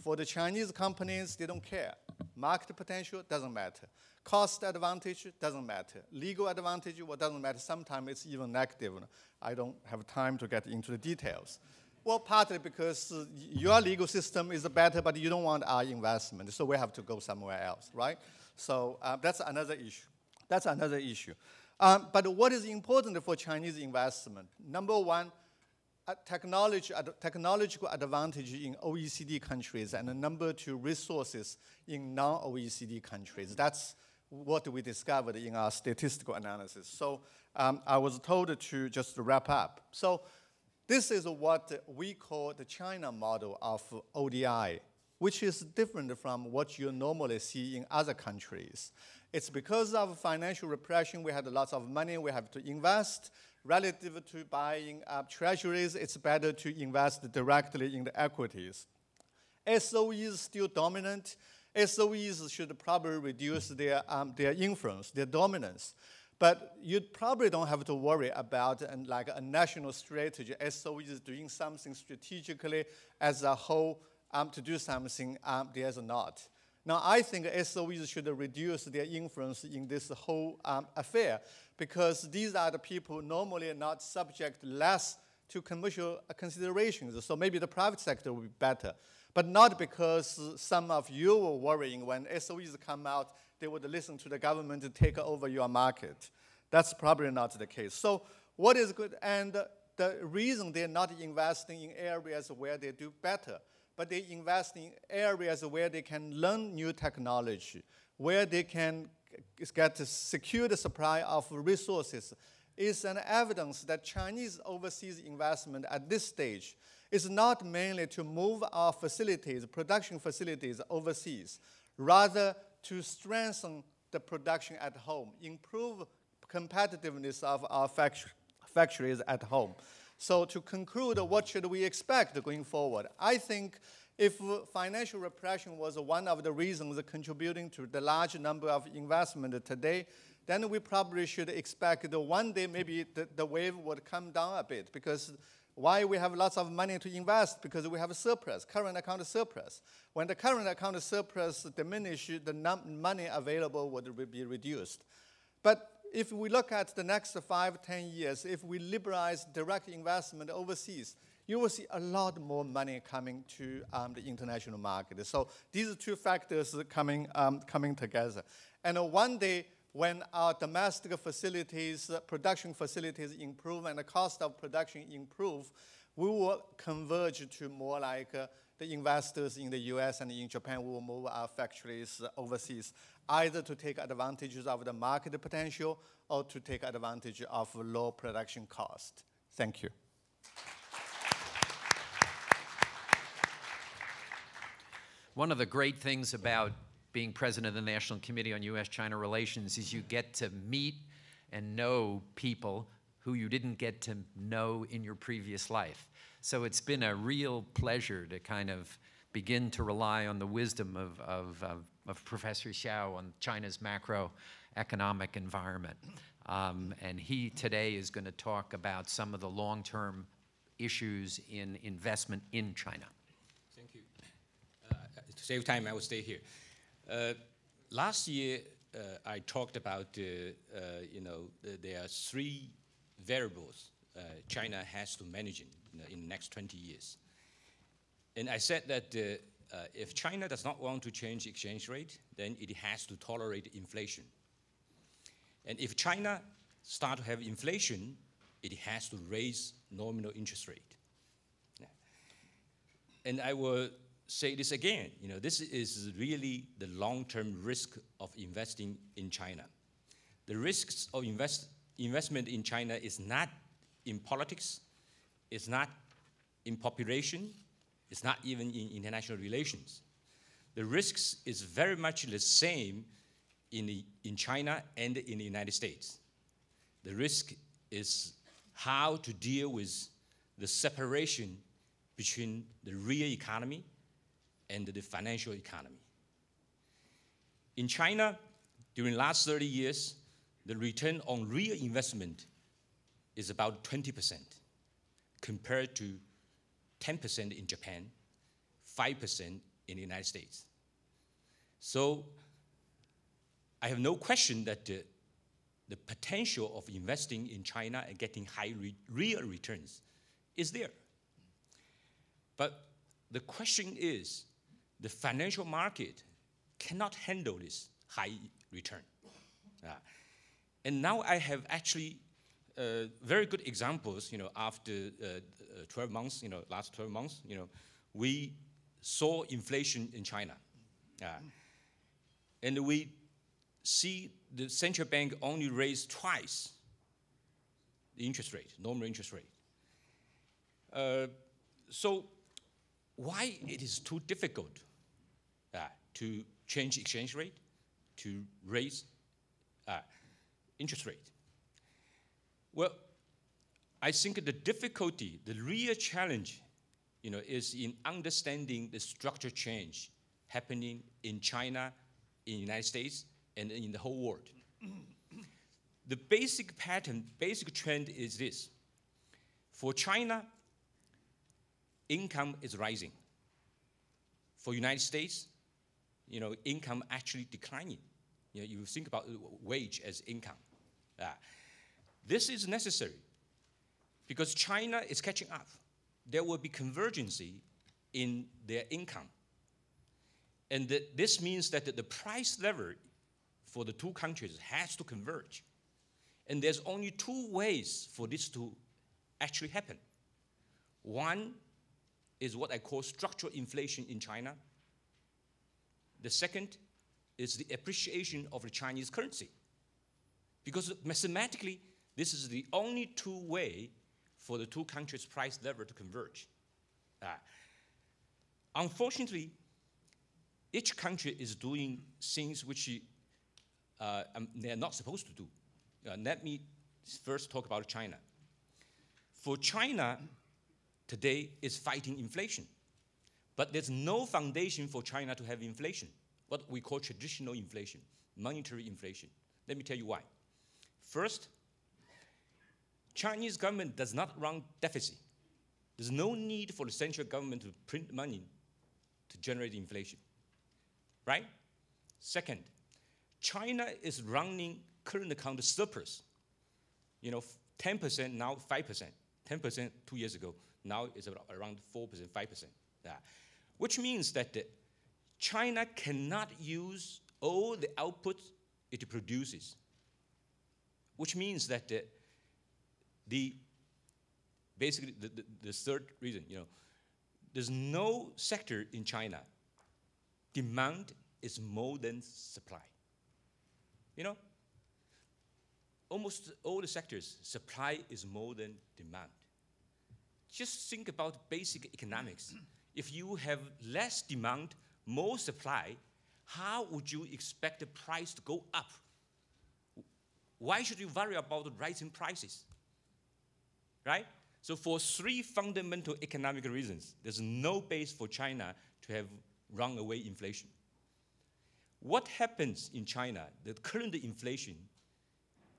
For the Chinese companies, they don't care. Market potential doesn't matter. Cost advantage doesn't matter. Legal advantage, well, doesn't matter. Sometimes it's even negative. I don't have time to get into the details. Well, partly because your legal system is better, but you don't want our investment, so we have to go somewhere else, right? So that's another issue. That's another issue. But what is important for Chinese investment? Number one, technological advantage in OECD countries, and number two, resources in non-OECD countries. That's what we discovered in our statistical analysis. So I was told to just wrap up. So this is what we call the China model of ODI, which is different from what you normally see in other countries. It's because of financial repression, we had lots of money, we have to invest. Relative to buying treasuries, it's better to invest directly in the equities. SOEs is still dominant. SOEs should probably reduce their influence, their dominance. But you probably don't have to worry about like a national strategy. SOE is doing something strategically as a whole to do something, there's not. Now, I think SOEs should reduce their influence in this whole affair because these are the people normally not subject less to commercial considerations. So maybe the private sector will be better, but not because some of you were worrying when SOEs come out, they would listen to the government to take over your market. That's probably not the case. So what is good? And the reason they're not investing in areas where they do better, but they invest in areas where they can learn new technology, where they can get a secured supply of resources, is an evidence that Chinese overseas investment at this stage is not mainly to move our facilities, production facilities overseas, rather to strengthen the production at home, improve competitiveness of our factories at home. So to conclude, what should we expect going forward? I think if financial repression was one of the reasons contributing to the large number of investment today, then we probably should expect that one day maybe the wave would come down a bit because why we have lots of money to invest? Because we have a surplus, current account surplus. When the current account surplus diminishes, the money available would be reduced. But if we look at the next 5, 10 years, if we liberalize direct investment overseas, you will see a lot more money coming to the international market. So these are two factors coming together. And one day, when our domestic facilities, production facilities improve and the cost of production improve, we will converge to more like the investors in the US and in Japan will move our factories overseas, either to take advantages of the market potential or to take advantage of low production cost. Thank you. One of the great things about being president of the National Committee on U.S.-China Relations is you get to meet and know people who you didn't get to know in your previous life. So it's been a real pleasure to kind of begin to rely on the wisdom of Professor Xiao on China's macroeconomic environment. And he today is going to talk about some of the long-term issues in investment in China? Thank you. To save time, I will stay here. Last year, I talked about, there are three variables China has to manage in the next 20 years. And I said that if China does not want to change exchange rate, then it has to tolerate inflation. And if China starts to have inflation, it has to raise nominal interest rate. Yeah. And I will say this again, this is really the long-term risk of investing in China. The risks of investment in China is not in politics, it's not in population, it's not even in international relations. The risks is very much the same in China and in the United States. The risk is how to deal with the separation between the real economy and the financial economy. In China, during the last 30 years, the return on real investment is about 20%, compared to 10% in Japan, 5% in the United States. So I have no question that the potential of investing in China and getting high real returns is there. But the question is, the financial market cannot handle this high return. And now I have actually very good examples, after 12 months, last 12 months, we saw inflation in China. And we see the central bank only raised twice the interest rate, normal interest rate. So why it is too difficult to change exchange rate, to raise interest rate? Well, I think the difficulty, the real challenge, is in understanding the structure change happening in China, in the United States, and in the whole world. The basic pattern, basic trend is this. For China, income is rising. For United States, income actually declining. You think about wage as income. This is necessary because China is catching up. There will be convergence in their income. And this means that the price level for the two countries has to converge. And there's only two ways for this to actually happen. One is what I call structural inflation in China. The second is the appreciation of the Chinese currency. Because mathematically, this is the only two ways for the two countries' price level to converge. Unfortunately, each country is doing things which they're not supposed to do. Let me first talk about China. For China, today is fighting inflation. But there's no foundation for China to have inflation, what we call traditional inflation, monetary inflation. Let me tell you why. First, Chinese government does not run deficit. There's no need for the central government to print money to generate inflation, right? Second, China is running current account surplus. 10%, now 5%. 10% 2 years ago, now it's around 4%, 5%. Which means that China cannot use all the output it produces. Which means that basically the third reason, there's no sector in China demand is more than supply. Almost all the sectors, supply is more than demand. Just think about basic economics. If you have less demand, more supply, how would you expect the price to go up? Why should you worry about the rising prices? Right? So for three fundamental economic reasons, there's no base for China to have runaway inflation. What happens in China, the current inflation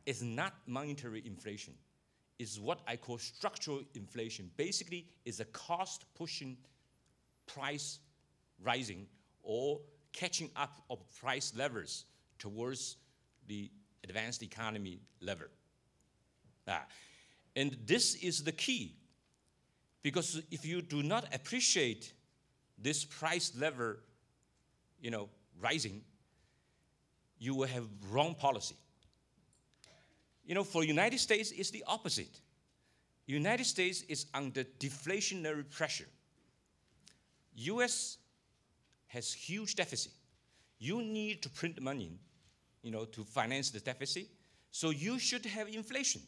is not monetary inflation. is what I call structural inflation. Basically, it's a cost pushing price rising or catching up of price levels towards the advanced economy level. And this is the key, because if you do not appreciate this price level, rising, you will have wrong policy. For United States, it's the opposite. United States is under deflationary pressure. U.S. has huge deficit. You need to print money, to finance the deficit. So you should have inflation.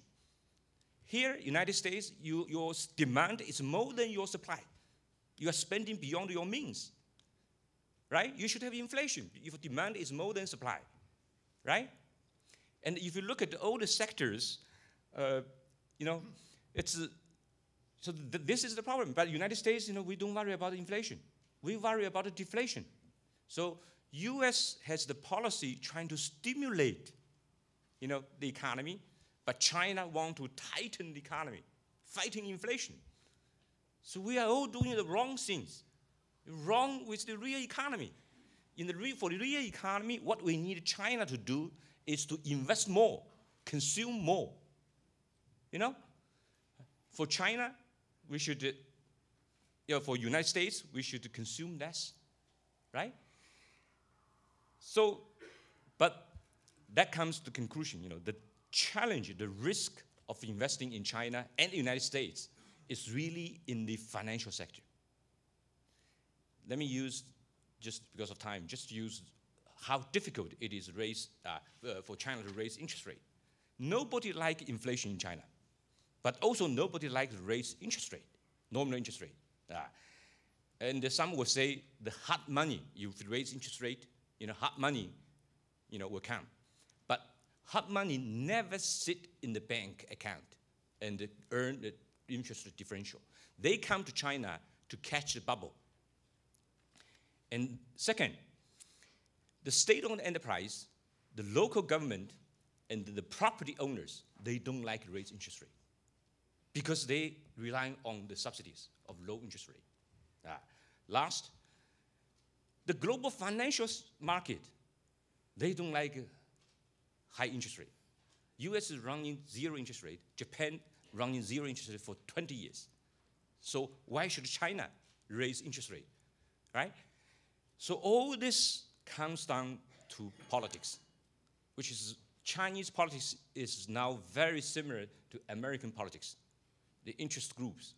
Here, United States, your demand is more than your supply. You are spending beyond your means, right? You should have inflation if demand is more than supply, right? And if you look at all the sectors, this is the problem. But United States, we don't worry about inflation. We worry about the deflation. So U.S. has the policy trying to stimulate, the economy, but China wants to tighten the economy, fighting inflation. So we are all doing the wrong things, wrong with the real economy. For the real economy, what we need China to do is to invest more, consume more. For China, we should, for United States, we should consume less, right? So, but that comes to the conclusion, the challenge, the risk of investing in China and the United States is really in the financial sector. Let me use, just because of time, just use how difficult it is for China to raise interest rate. Nobody likes inflation in China, but also nobody likes to raise interest rate, nominal interest rate. And some will say the hard money, if you raise interest rate, hard money, will come. But hard money never sit in the bank account and earn the interest rate differential. They come to China to catch the bubble. And second, the state-owned enterprise, the local government, and the property owners, they don't like to raise interest rate because they rely on the subsidies of low interest rate. Last, the global financial market, they don't like high interest rate. US is running zero interest rate. Japan running zero interest rate for 20 years. So why should China raise interest rate, right? So all this comes down to politics, which is Chinese politics is now very similar to American politics. The interest groups,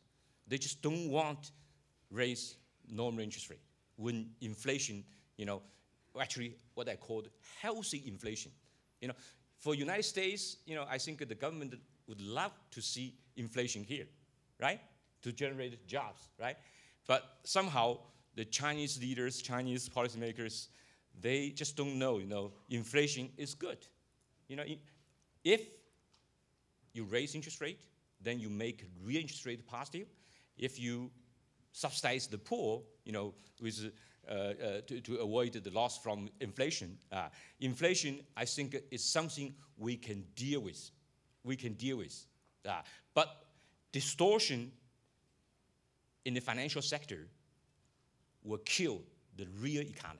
they just don't want to raise normal interest rate when inflation, actually what I call healthy inflation. For United States, I think the government would love to see inflation here, right? To generate jobs, right? But somehow the Chinese leaders, Chinese policymakers, they just don't know, inflation is good. If you raise interest rate, then you make real interest rate positive. If you subsidize the poor, with to avoid the loss from inflation. Inflation, I think, is something we can deal with. But distortion in the financial sector will kill the real economy.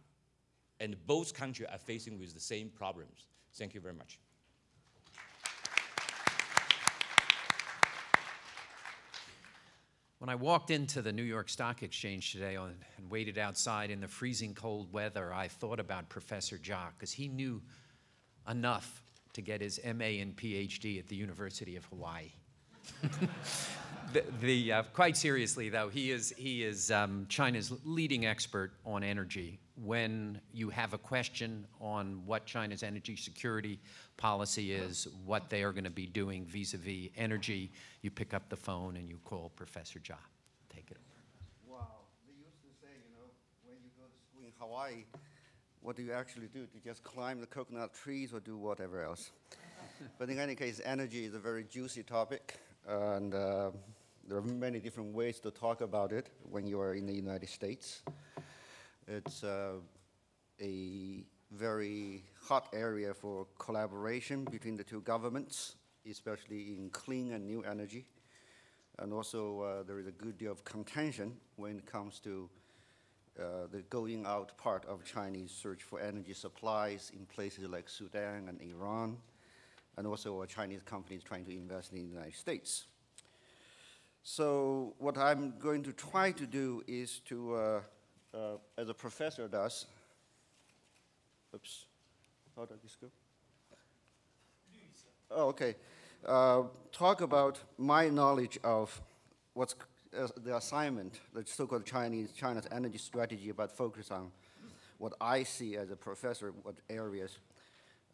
And both countries are facing with the same problems. Thank you very much. When I walked into the New York Stock Exchange today and waited outside in the freezing cold weather, I thought about Professor Jacques, because he knew enough to get his MA and PhD at the University of Hawaii. Quite seriously, though, he is China's leading expert on energy. When you have a question on what China's energy security policy is, what they are going to be doing vis-a-vis energy, you pick up the phone and you call Professor Jia. Take it over. Wow. They used to say, when you go to school in Hawaii, what do you actually do? Do you just climb the coconut trees or do whatever else? But in any case, energy is a very juicy topic, and there are many different ways to talk about it when you are in the United States. It's a very hot area for collaboration between the two governments, especially in clean and new energy. And also there is a good deal of contention when it comes to the going out part of Chinese search for energy supplies in places like Sudan and Iran, and also Chinese companies trying to invest in the United States. So what I'm going to try to do is to, as a professor does, oops, how did this go? Oh, okay. Talk about my knowledge of what's the assignment, the so-called China's energy strategy, but focus on what I see as a professor, what areas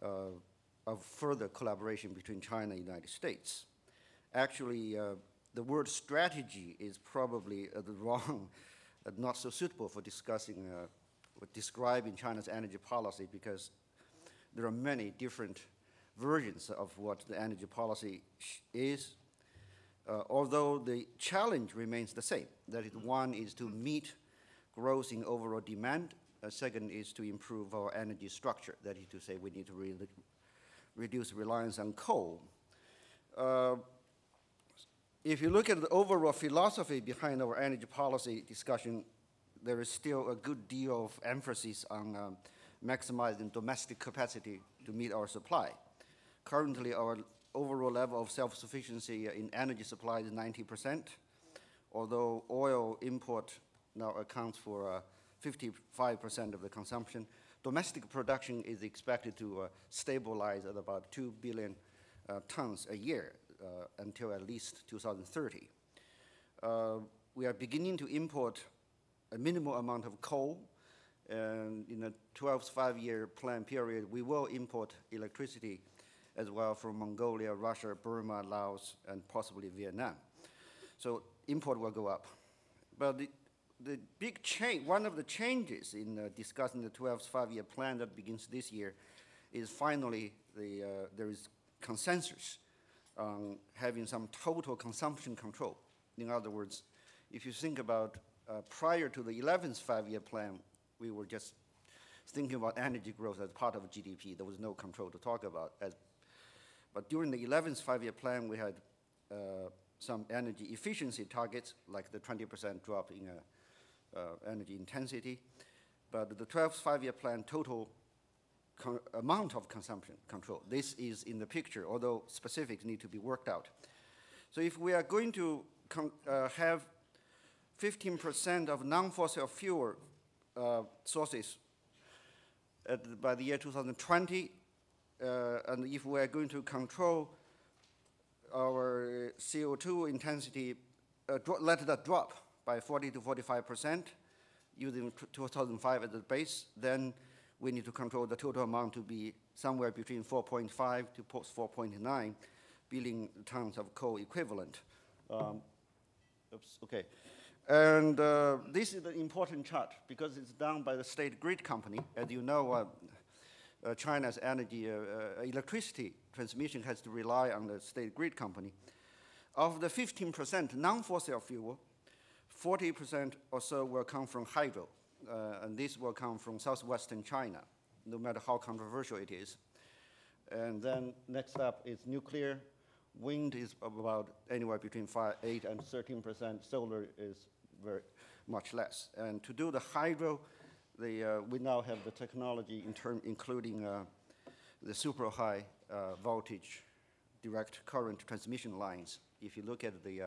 of further collaboration between China and the United States. Actually, the word strategy is probably the wrong, not so suitable for discussing, describing China's energy policy, because there are many different versions of what the energy policy is, although the challenge remains the same. That is, one is to meet growth in overall demand. Second is to improve our energy structure. That is to say, we need to reduce reliance on coal. If you look at the overall philosophy behind our energy policy discussion, there is still a good deal of emphasis on maximizing domestic capacity to meet our supply. Currently, our overall level of self-sufficiency in energy supply is 90%, although oil import now accounts for 55% of the consumption. Domestic production is expected to stabilize at about 2 billion tons a year until at least 2030. We are beginning to import a minimal amount of coal, and in a 12th five-year plan period, we will import electricity as well from Mongolia, Russia, Burma, Laos, and possibly Vietnam. So import will go up. But the big change, one of the changes in discussing the 12th five-year plan that begins this year is finally there is consensus on having some total consumption control. In other words, if you think about prior to the 11th five-year plan, we were just thinking about energy growth as part of GDP. There was no control to talk about. But during the 11th five-year plan, we had some energy efficiency targets, like the 20% drop in energy intensity. But the 12th five-year plan total amount of consumption control, this is in the picture, although specifics need to be worked out. So if we are going to have 15% of non-fossil fuel sources by the year 2020, and if we are going to control our CO2 intensity, let that drop by 40 to 45%, using 2005 as the base, then we need to control the total amount to be somewhere between 4.5 to 4.9 billion tons of coal equivalent. Oops, okay. And this is an important chart because it's done by the state grid company. As you know, China's energy, electricity transmission has to rely on the state grid company. Of the 15% non-fossil fuel, 40% or so will come from hydro, and this will come from southwestern China, no matter how controversial it is. And then next up is nuclear. Wind is about anywhere between 8 and 13%. Solar is very much less. And to do the hydro, we now have the technology including the super high voltage direct current transmission lines. If you look at the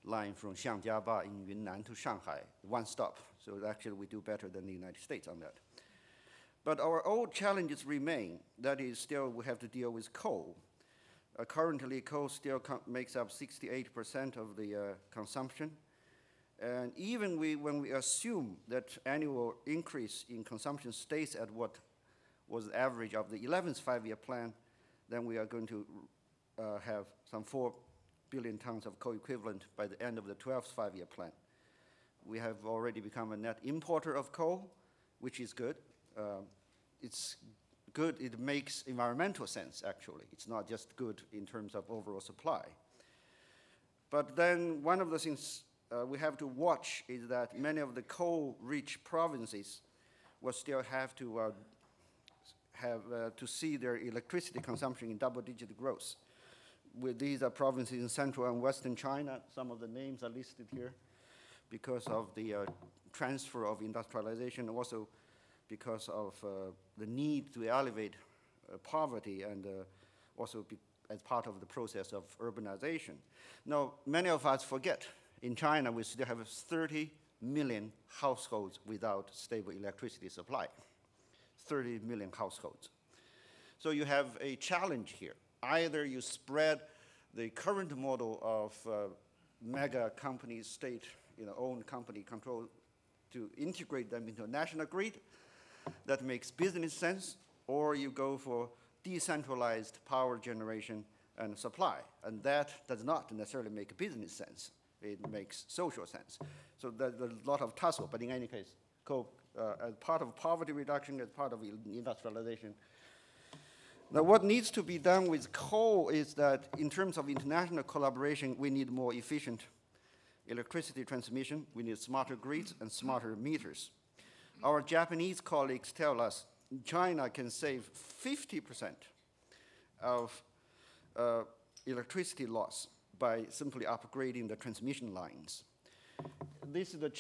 line from Xiangjiaba in Yunnan to Shanghai, one stop. So actually we do better than the United States on that. But our old challenges remain. That is, still we have to deal with coal. Currently, coal still makes up 68% of the consumption. And even when we assume that annual increase in consumption stays at what was the average of the 11th five-year plan, then we are going to have some 4 billion tons of coal equivalent by the end of the 12th five-year plan. We have already become a net importer of coal, which is good. It's good, it makes environmental sense, actually. It's not just good in terms of overall supply. But then one of the things we have to watch is that many of the coal-rich provinces will still have to see their electricity consumption in double-digit growth. these are provinces in central and western China. Some of the names are listed here because of the transfer of industrialization, also because of the need to elevate poverty, and also as part of the process of urbanization. Now, many of us forget, in China we still have 30 million households without stable electricity supply. 30 million households. So you have a challenge here. Either you spread the current model of mega companies, state-owned company control, to integrate them into a national grid that makes business sense, or you go for decentralized power generation and supply. And that does not necessarily make business sense. It makes social sense. So there's a lot of tussle, but in any case, as part of poverty reduction, as part of industrialization. Now, what needs to be done with coal is that in terms of international collaboration, we need more efficient electricity transmission. We need smarter grids and smarter meters. Our Japanese colleagues tell us China can save 50% of electricity loss by simply upgrading the transmission lines. This is a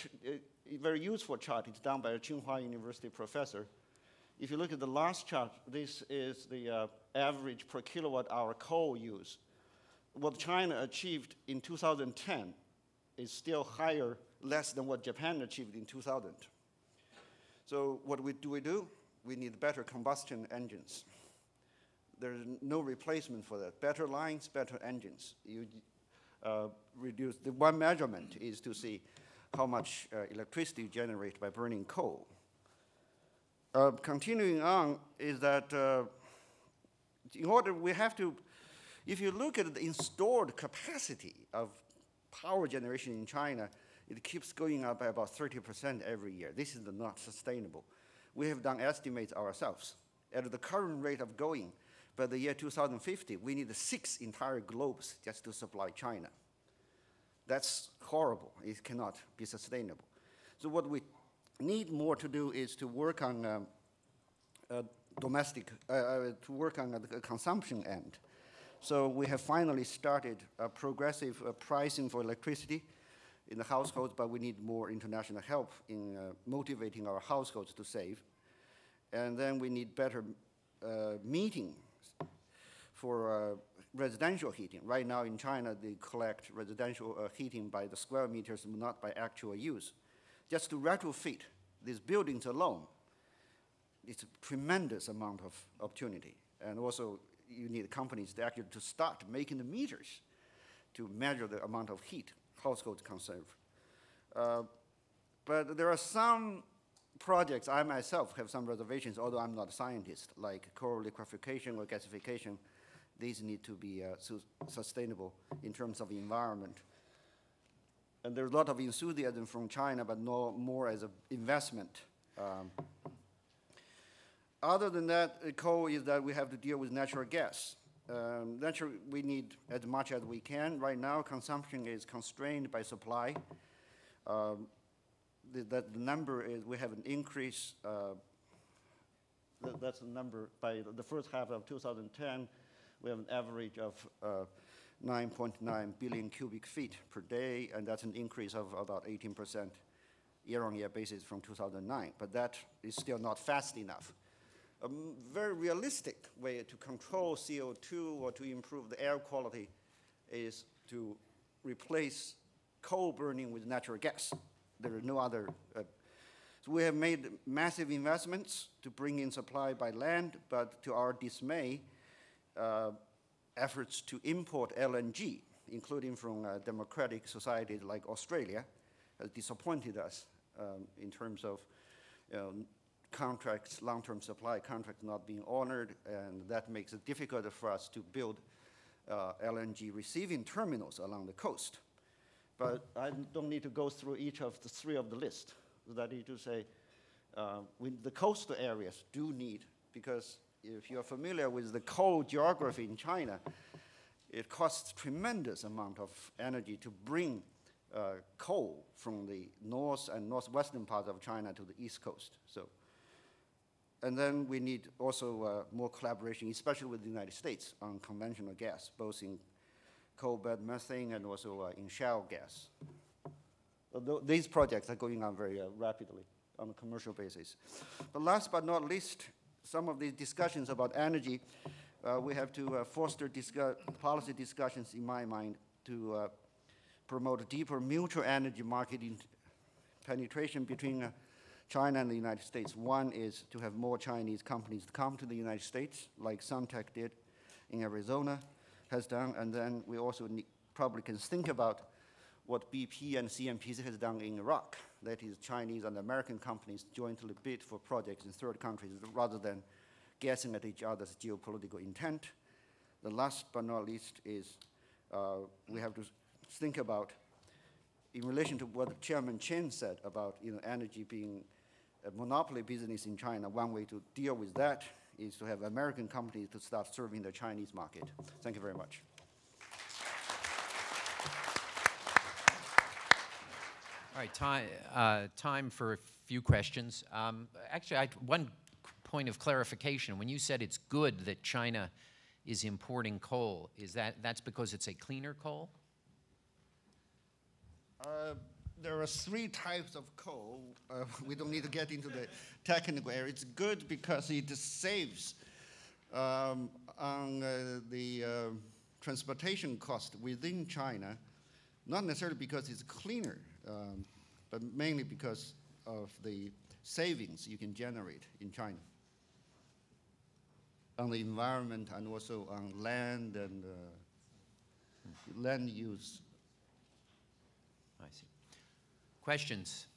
very useful chart. It's done by a Tsinghua University professor. If you look at the last chart, this is the average per kilowatt hour coal use. What China achieved in 2010 is still higher, less than what Japan achieved in 2000. So what do we do? We need better combustion engines. There's no replacement for that. Better lines, better engines. You reduce, the one measurement is to see how much electricity you generate by burning coal. Continuing on is that in order, we have to, if you look at the installed capacity of power generation in China, it keeps going up by about 30% every year. This is not sustainable. We have done estimates ourselves. At the current rate of going, by the year 2050, we need 6 entire globes just to supply China. That's horrible. It cannot be sustainable. So what we need more to do is to work on to work on the consumption end. So we have finally started a progressive pricing for electricity in the households, but we need more international help in motivating our households to save. And then we need better meetings for residential heating. Right now in China, they collect residential heating by the square meters, not by actual use. Just to retrofit these buildings alone, it's a tremendous amount of opportunity. And also, you need companies to actually to start making the meters to measure the amount of heat households conserve. But there are some projects, I myself have some reservations, although I'm not a scientist, like coal liquefaction or gasification. These need to be sustainable in terms of environment. And there's a lot of enthusiasm from China, but no more as an investment. Other than that, coal is that we have to deal with natural gas. We need as much as we can. Right now, consumption is constrained by supply. The number is, we have an increase, that's the number, by the first half of 2010, we have an average of 9.9 billion cubic feet per day, and that's an increase of about 18% year-on-year basis from 2009. But that is still not fast enough. A very realistic way to control CO2 or to improve the air quality is to replace coal burning with natural gas. There are no other. So we have made massive investments to bring in supply by land, but to our dismay, efforts to import LNG, including from democratic societies like Australia, has disappointed us in terms of contracts, long-term supply contracts not being honored, and that makes it difficult for us to build LNG receiving terminals along the coast. But I don't need to go through each of the 3 of the list. That is to say, the coastal areas do need, because if you're familiar with the coal geography in China, it costs tremendous amount of energy to bring coal from the north and northwestern part of China to the east coast. So, and then we need also more collaboration, especially with the United States, on conventional gas, both in coal bed methane and also in shale gas. These projects are going on very rapidly on a commercial basis. But last but not least, some of the discussions about energy, we have to foster policy discussions, in my mind, to promote a deeper mutual energy market penetration between China and the United States. One is to have more Chinese companies come to the United States, like Suntech did in Arizona, has done, and then we also probably can think about what BP and CNPC has done in Iraq. That is, Chinese and American companies jointly bid for projects in third countries rather than guessing at each other's geopolitical intent. The last but not least is we have to think about, in relation to what Chairman Chen said about energy being a monopoly business in China, one way to deal with that is to have American companies to start serving the Chinese market. Thank you very much. All right, time for a few questions. Actually, one point of clarification. When you said it's good that China is importing coal, that's because it's a cleaner coal? There are three types of coal. We don't need to get into the technical area. It's good because it saves on the transportation cost within China, not necessarily because it's cleaner, but mainly because of the savings you can generate in China on the environment and also on land and land use. I see. Questions?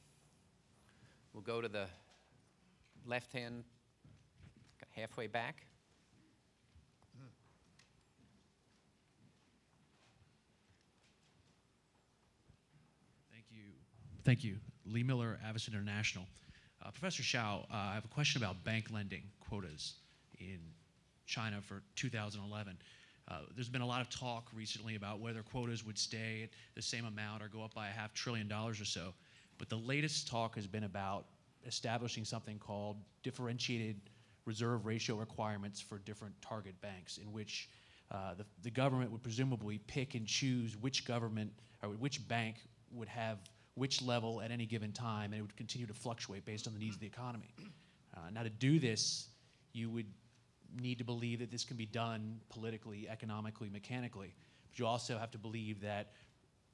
We'll go to the left hand, halfway back. Thank you. Lee Miller, Avis International. Professor Xiao, I have a question about bank lending quotas in China for 2011. There's been a lot of talk recently about whether quotas would stay at the same amount or go up by $500 billion or so. But the latest talk has been about establishing something called differentiated reserve ratio requirements for different target banks, in which the government would presumably pick and choose which government or which bank would have which level at any given time, and it would continue to fluctuate based on the needs of the economy. Now, to do this, you would need to believe that this can be done politically, economically, mechanically, but you also have to believe that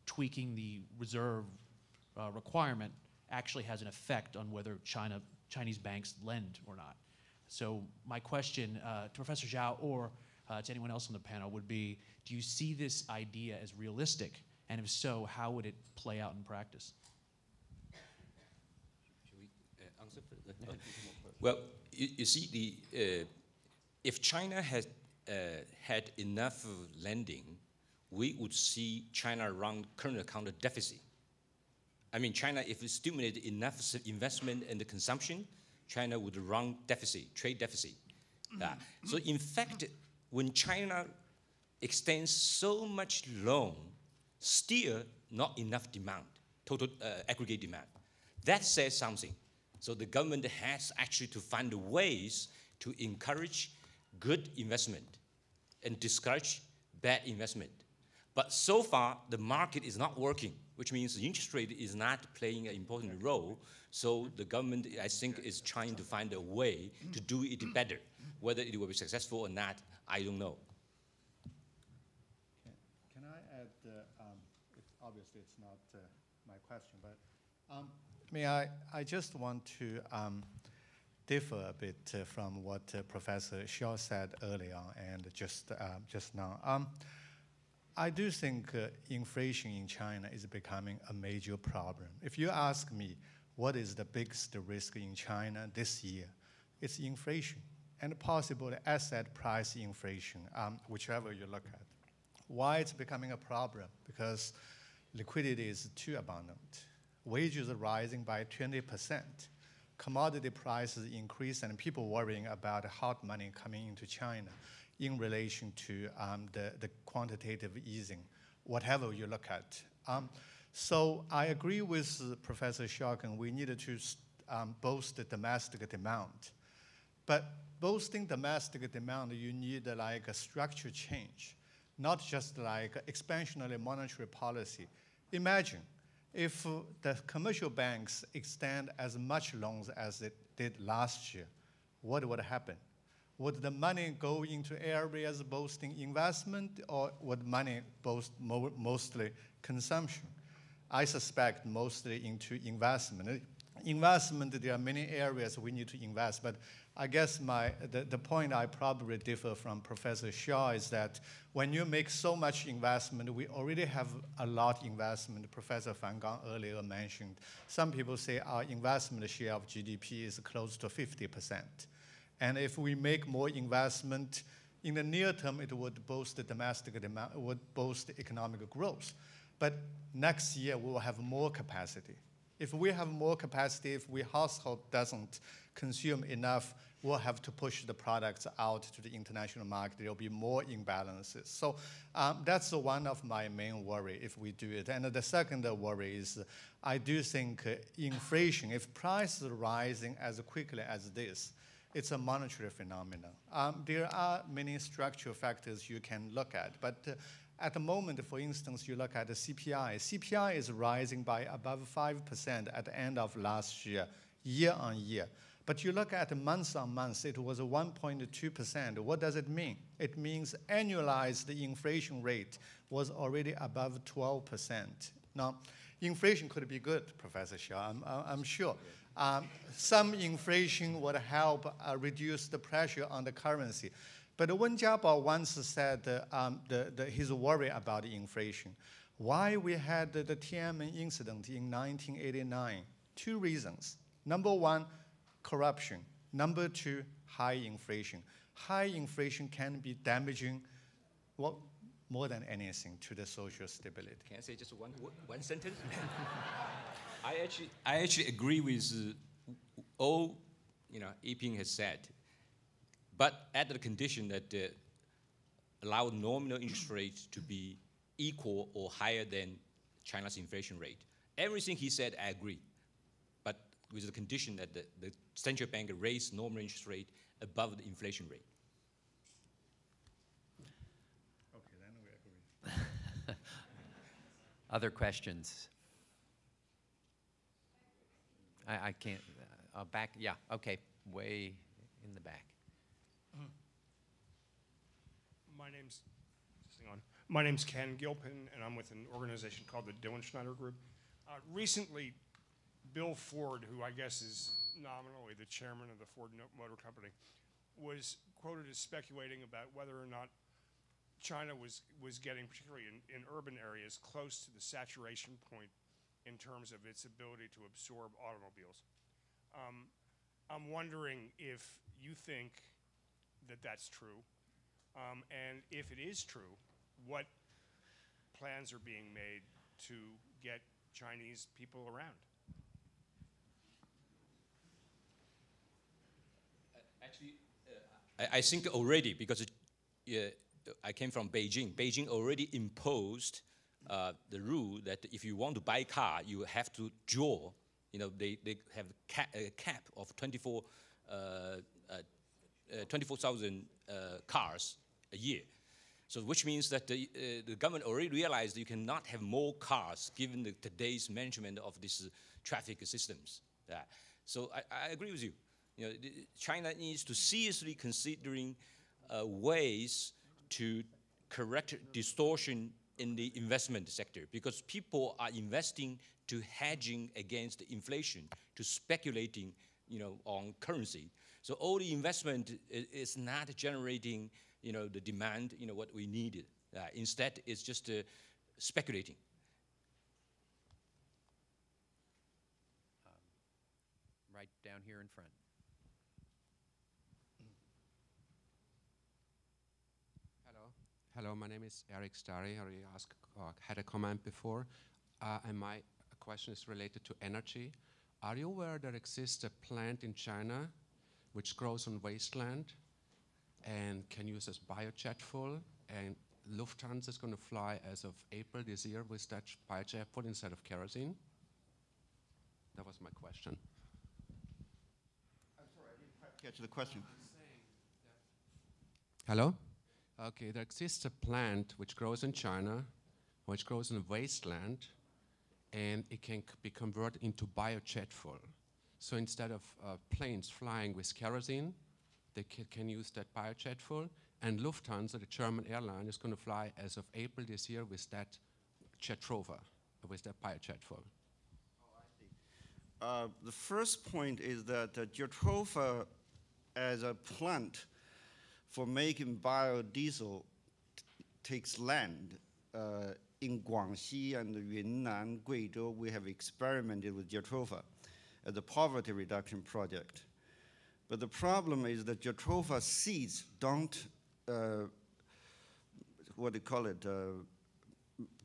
tweaking the reserve requirement actually has an effect on whether Chinese banks lend or not. So my question to Professor Zhao or to anyone else on the panel would be, do you see this idea as realistic? And if so, how would it play out in practice? Should we answer first? Well, you see, if China has had enough lending, we would see China run current account deficit. I mean, China, if it stimulated enough investment and the consumption, China would run deficit, trade deficit. So in fact, when China extends so much loan, still not enough demand, total aggregate demand. That says something. So the government has actually to find ways to encourage good investment and discourage bad investment. But so far, the market is not working, which means the interest rate is not playing an important role. So the government, I think, is trying to find a way to do it better. Whether it will be successful or not, I don't know. Can I add, obviously it's not my question, but I just want to differ a bit from what Professor Xiao said earlier and just now. I do think inflation in China is becoming a major problem. If you ask me what is the biggest risk in China this year, it's inflation and possible asset price inflation, whichever you look at. Why it's becoming a problem? Because liquidity is too abundant. Wages are rising by 20%. Commodity prices increase, and people worrying about hot money coming into China in relation to the quantitative easing, whatever you look at. So I agree with Professor Xiao, we needed to boost the domestic demand. But boosting domestic demand, you need like a structure change. not just like expansionary monetary policy. Imagine if the commercial banks extend as much loans as it did last year, what would happen? Would the money go into areas boosting investment, or would money boost mostly consumption? I suspect mostly into investment. Investment, there are many areas we need to invest, but I guess the point I probably differ from Professor Shaw is that when you make so much investment, we already have a lot investment. Professor Fan Gang earlier mentioned, some people say our investment share of GDP is close to 50%. And if we make more investment, in the near term, it would boost the domestic demand, it would boost economic growth. But next year, we will have more capacity. If we have more capacity, if we household doesn't consume enough, we'll have to push the products out to the international market. There'll be more imbalances. So that's one of my main worry if we do it. And the second worry is I do think inflation, if prices are rising as quickly as this, it's a monetary phenomenon. There are many structural factors you can look at, but at the moment, for instance, you look at the CPI. CPI is rising by above 5% at the end of last year, year on year. But you look at month on month, it was 1.2%. What does it mean? It means annualized inflation rate was already above 12%. Now, inflation could be good, Professor Shaw, I'm sure. Some inflation would help reduce the pressure on the currency. But Wen Jiabao once said his worry about inflation. Why we had the Tiananmen incident in 1989? Two reasons. Number one, corruption. Number two, high inflation. High inflation can be damaging, well, more than anything, to the social stability. Can I say just one sentence? I actually agree with all Yiping has said, but at the condition that allow nominal interest rates to be equal or higher than China's inflation rate. Everything he said, I agree, but with the condition that the central bank raise nominal interest rate above the inflation rate. Okay, then we agree. Other questions? I can't, back, yeah, okay, way in the back. My name's Ken Gilpin, and I'm with an organization called the Dylan Schneider Group. Recently, Bill Ford, who I guess is nominally the chairman of the Ford Motor Company, was quoted as speculating about whether or not China was getting, particularly in urban areas, close to the saturation point in terms of its ability to absorb automobiles. I'm wondering if you think that that's true, and if it is true, what plans are being made to get Chinese people around? Actually, I think already, because I came from Beijing. Beijing already imposed the rule that if you want to buy a car, you have to draw. They have a cap of 24,000 cars a year. So which means that the government already realized you cannot have more cars given today's management of these traffic systems. So I agree with you. China needs to seriously considering ways to correct distortion in the investment sector, because people are investing to hedging against inflation, to speculating, on currency. So all the investment is not generating, the demand, what we needed. Instead, it's just speculating. Right down here in front. Hello, my name is Eric Starry. I already had a comment before, and my question is related to energy. Are you aware there exists a plant in China which grows on wasteland and can use as biojet fuel, and Lufthansa is going to fly as of April this year with that biojet fuel instead of kerosene? That was my question. I'm sorry, I didn't quite catch the question. Hello? Okay, there exists a plant which grows in China, which grows in a wasteland, and it can be converted into biojet fuel. So instead of planes flying with kerosene, they can use that biojet fuel. And Lufthansa, the German airline, is going to fly as of April this year with that jet rover, with that biojet fuel. The first point is that Jatropha as a plant for making biodiesel takes land. In Guangxi and Yunnan, Guizhou, we have experimented with Jatropha as a poverty reduction project. But the problem is that Jatropha seeds don't,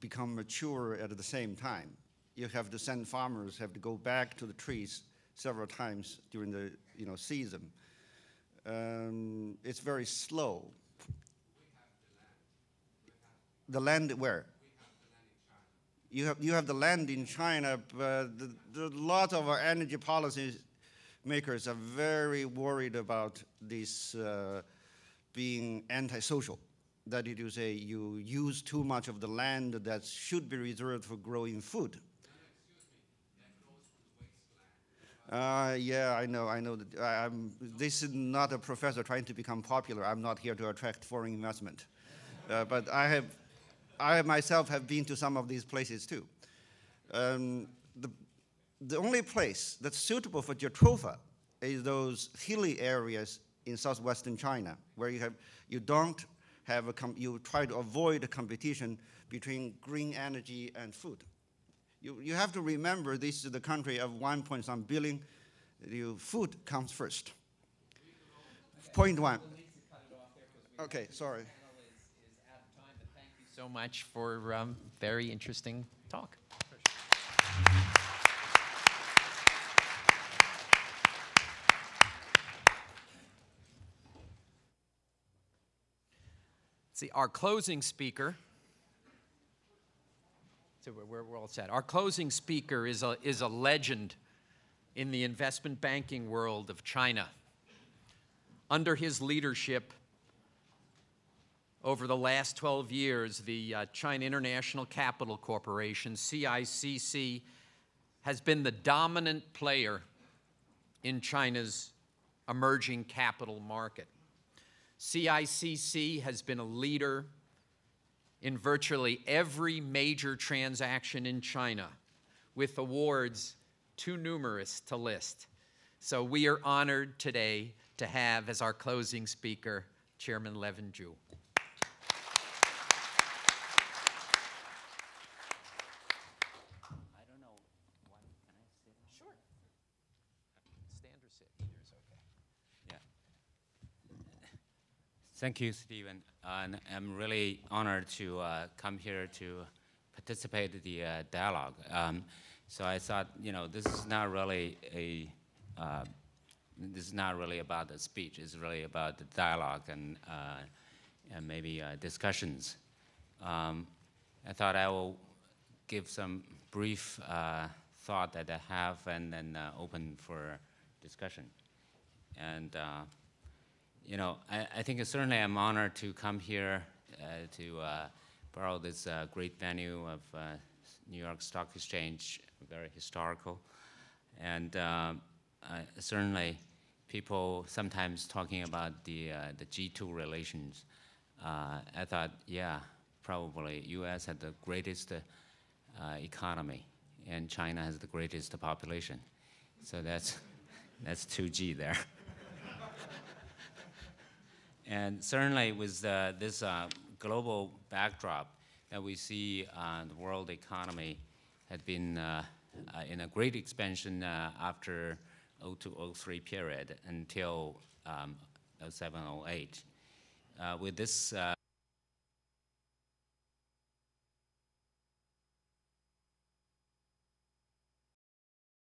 become mature at the same time. You have to send farmers have to go back to the trees several times during the season. It's very slow. The land where? You have the land in China, but a lot of our energy policy makers are very worried about this being antisocial. That is to say, you use too much of the land that should be reserved for growing food. Yeah, I know. This is not a professor trying to become popular. I'm not here to attract foreign investment. But I myself have been to some of these places too. The only place that's suitable for Jatropha is those hilly areas in southwestern China, where you try to avoid a competition between green energy and food. You have to remember this is the country of 1.some billion. Food comes first. Point one. Okay, sorry. Thank you so much for very interesting talk. See, our closing speaker. So we're all set. Our closing speaker is a legend in the investment banking world of China. Under his leadership, over the last 12 years, the China International Capital Corporation, CICC, has been the dominant player in China's emerging capital market. CICC has been a leader in virtually every major transaction in China, with awards too numerous to list. So we are honored today to have as our closing speaker, Chairman Levin Zhu. I don't know, can I sit? Sure. Stand or sit, either is okay. Yeah. Thank you, Stephen. And I'm really honored to come here to participate in the dialogue. So I thought, this is not really about the speech. It's really about the dialogue and maybe discussions. I thought I will give some brief thought that I have and then open for discussion. And I think certainly I'm honored to come here to borrow this great venue of New York Stock Exchange, very historical. And certainly people sometimes talking about the G2 relations. I thought, yeah, probably US had the greatest economy and China has the greatest population. So that's 2G there. And certainly with this global backdrop that we see the world economy had been in a great expansion after 02-03 period until 07-08. With this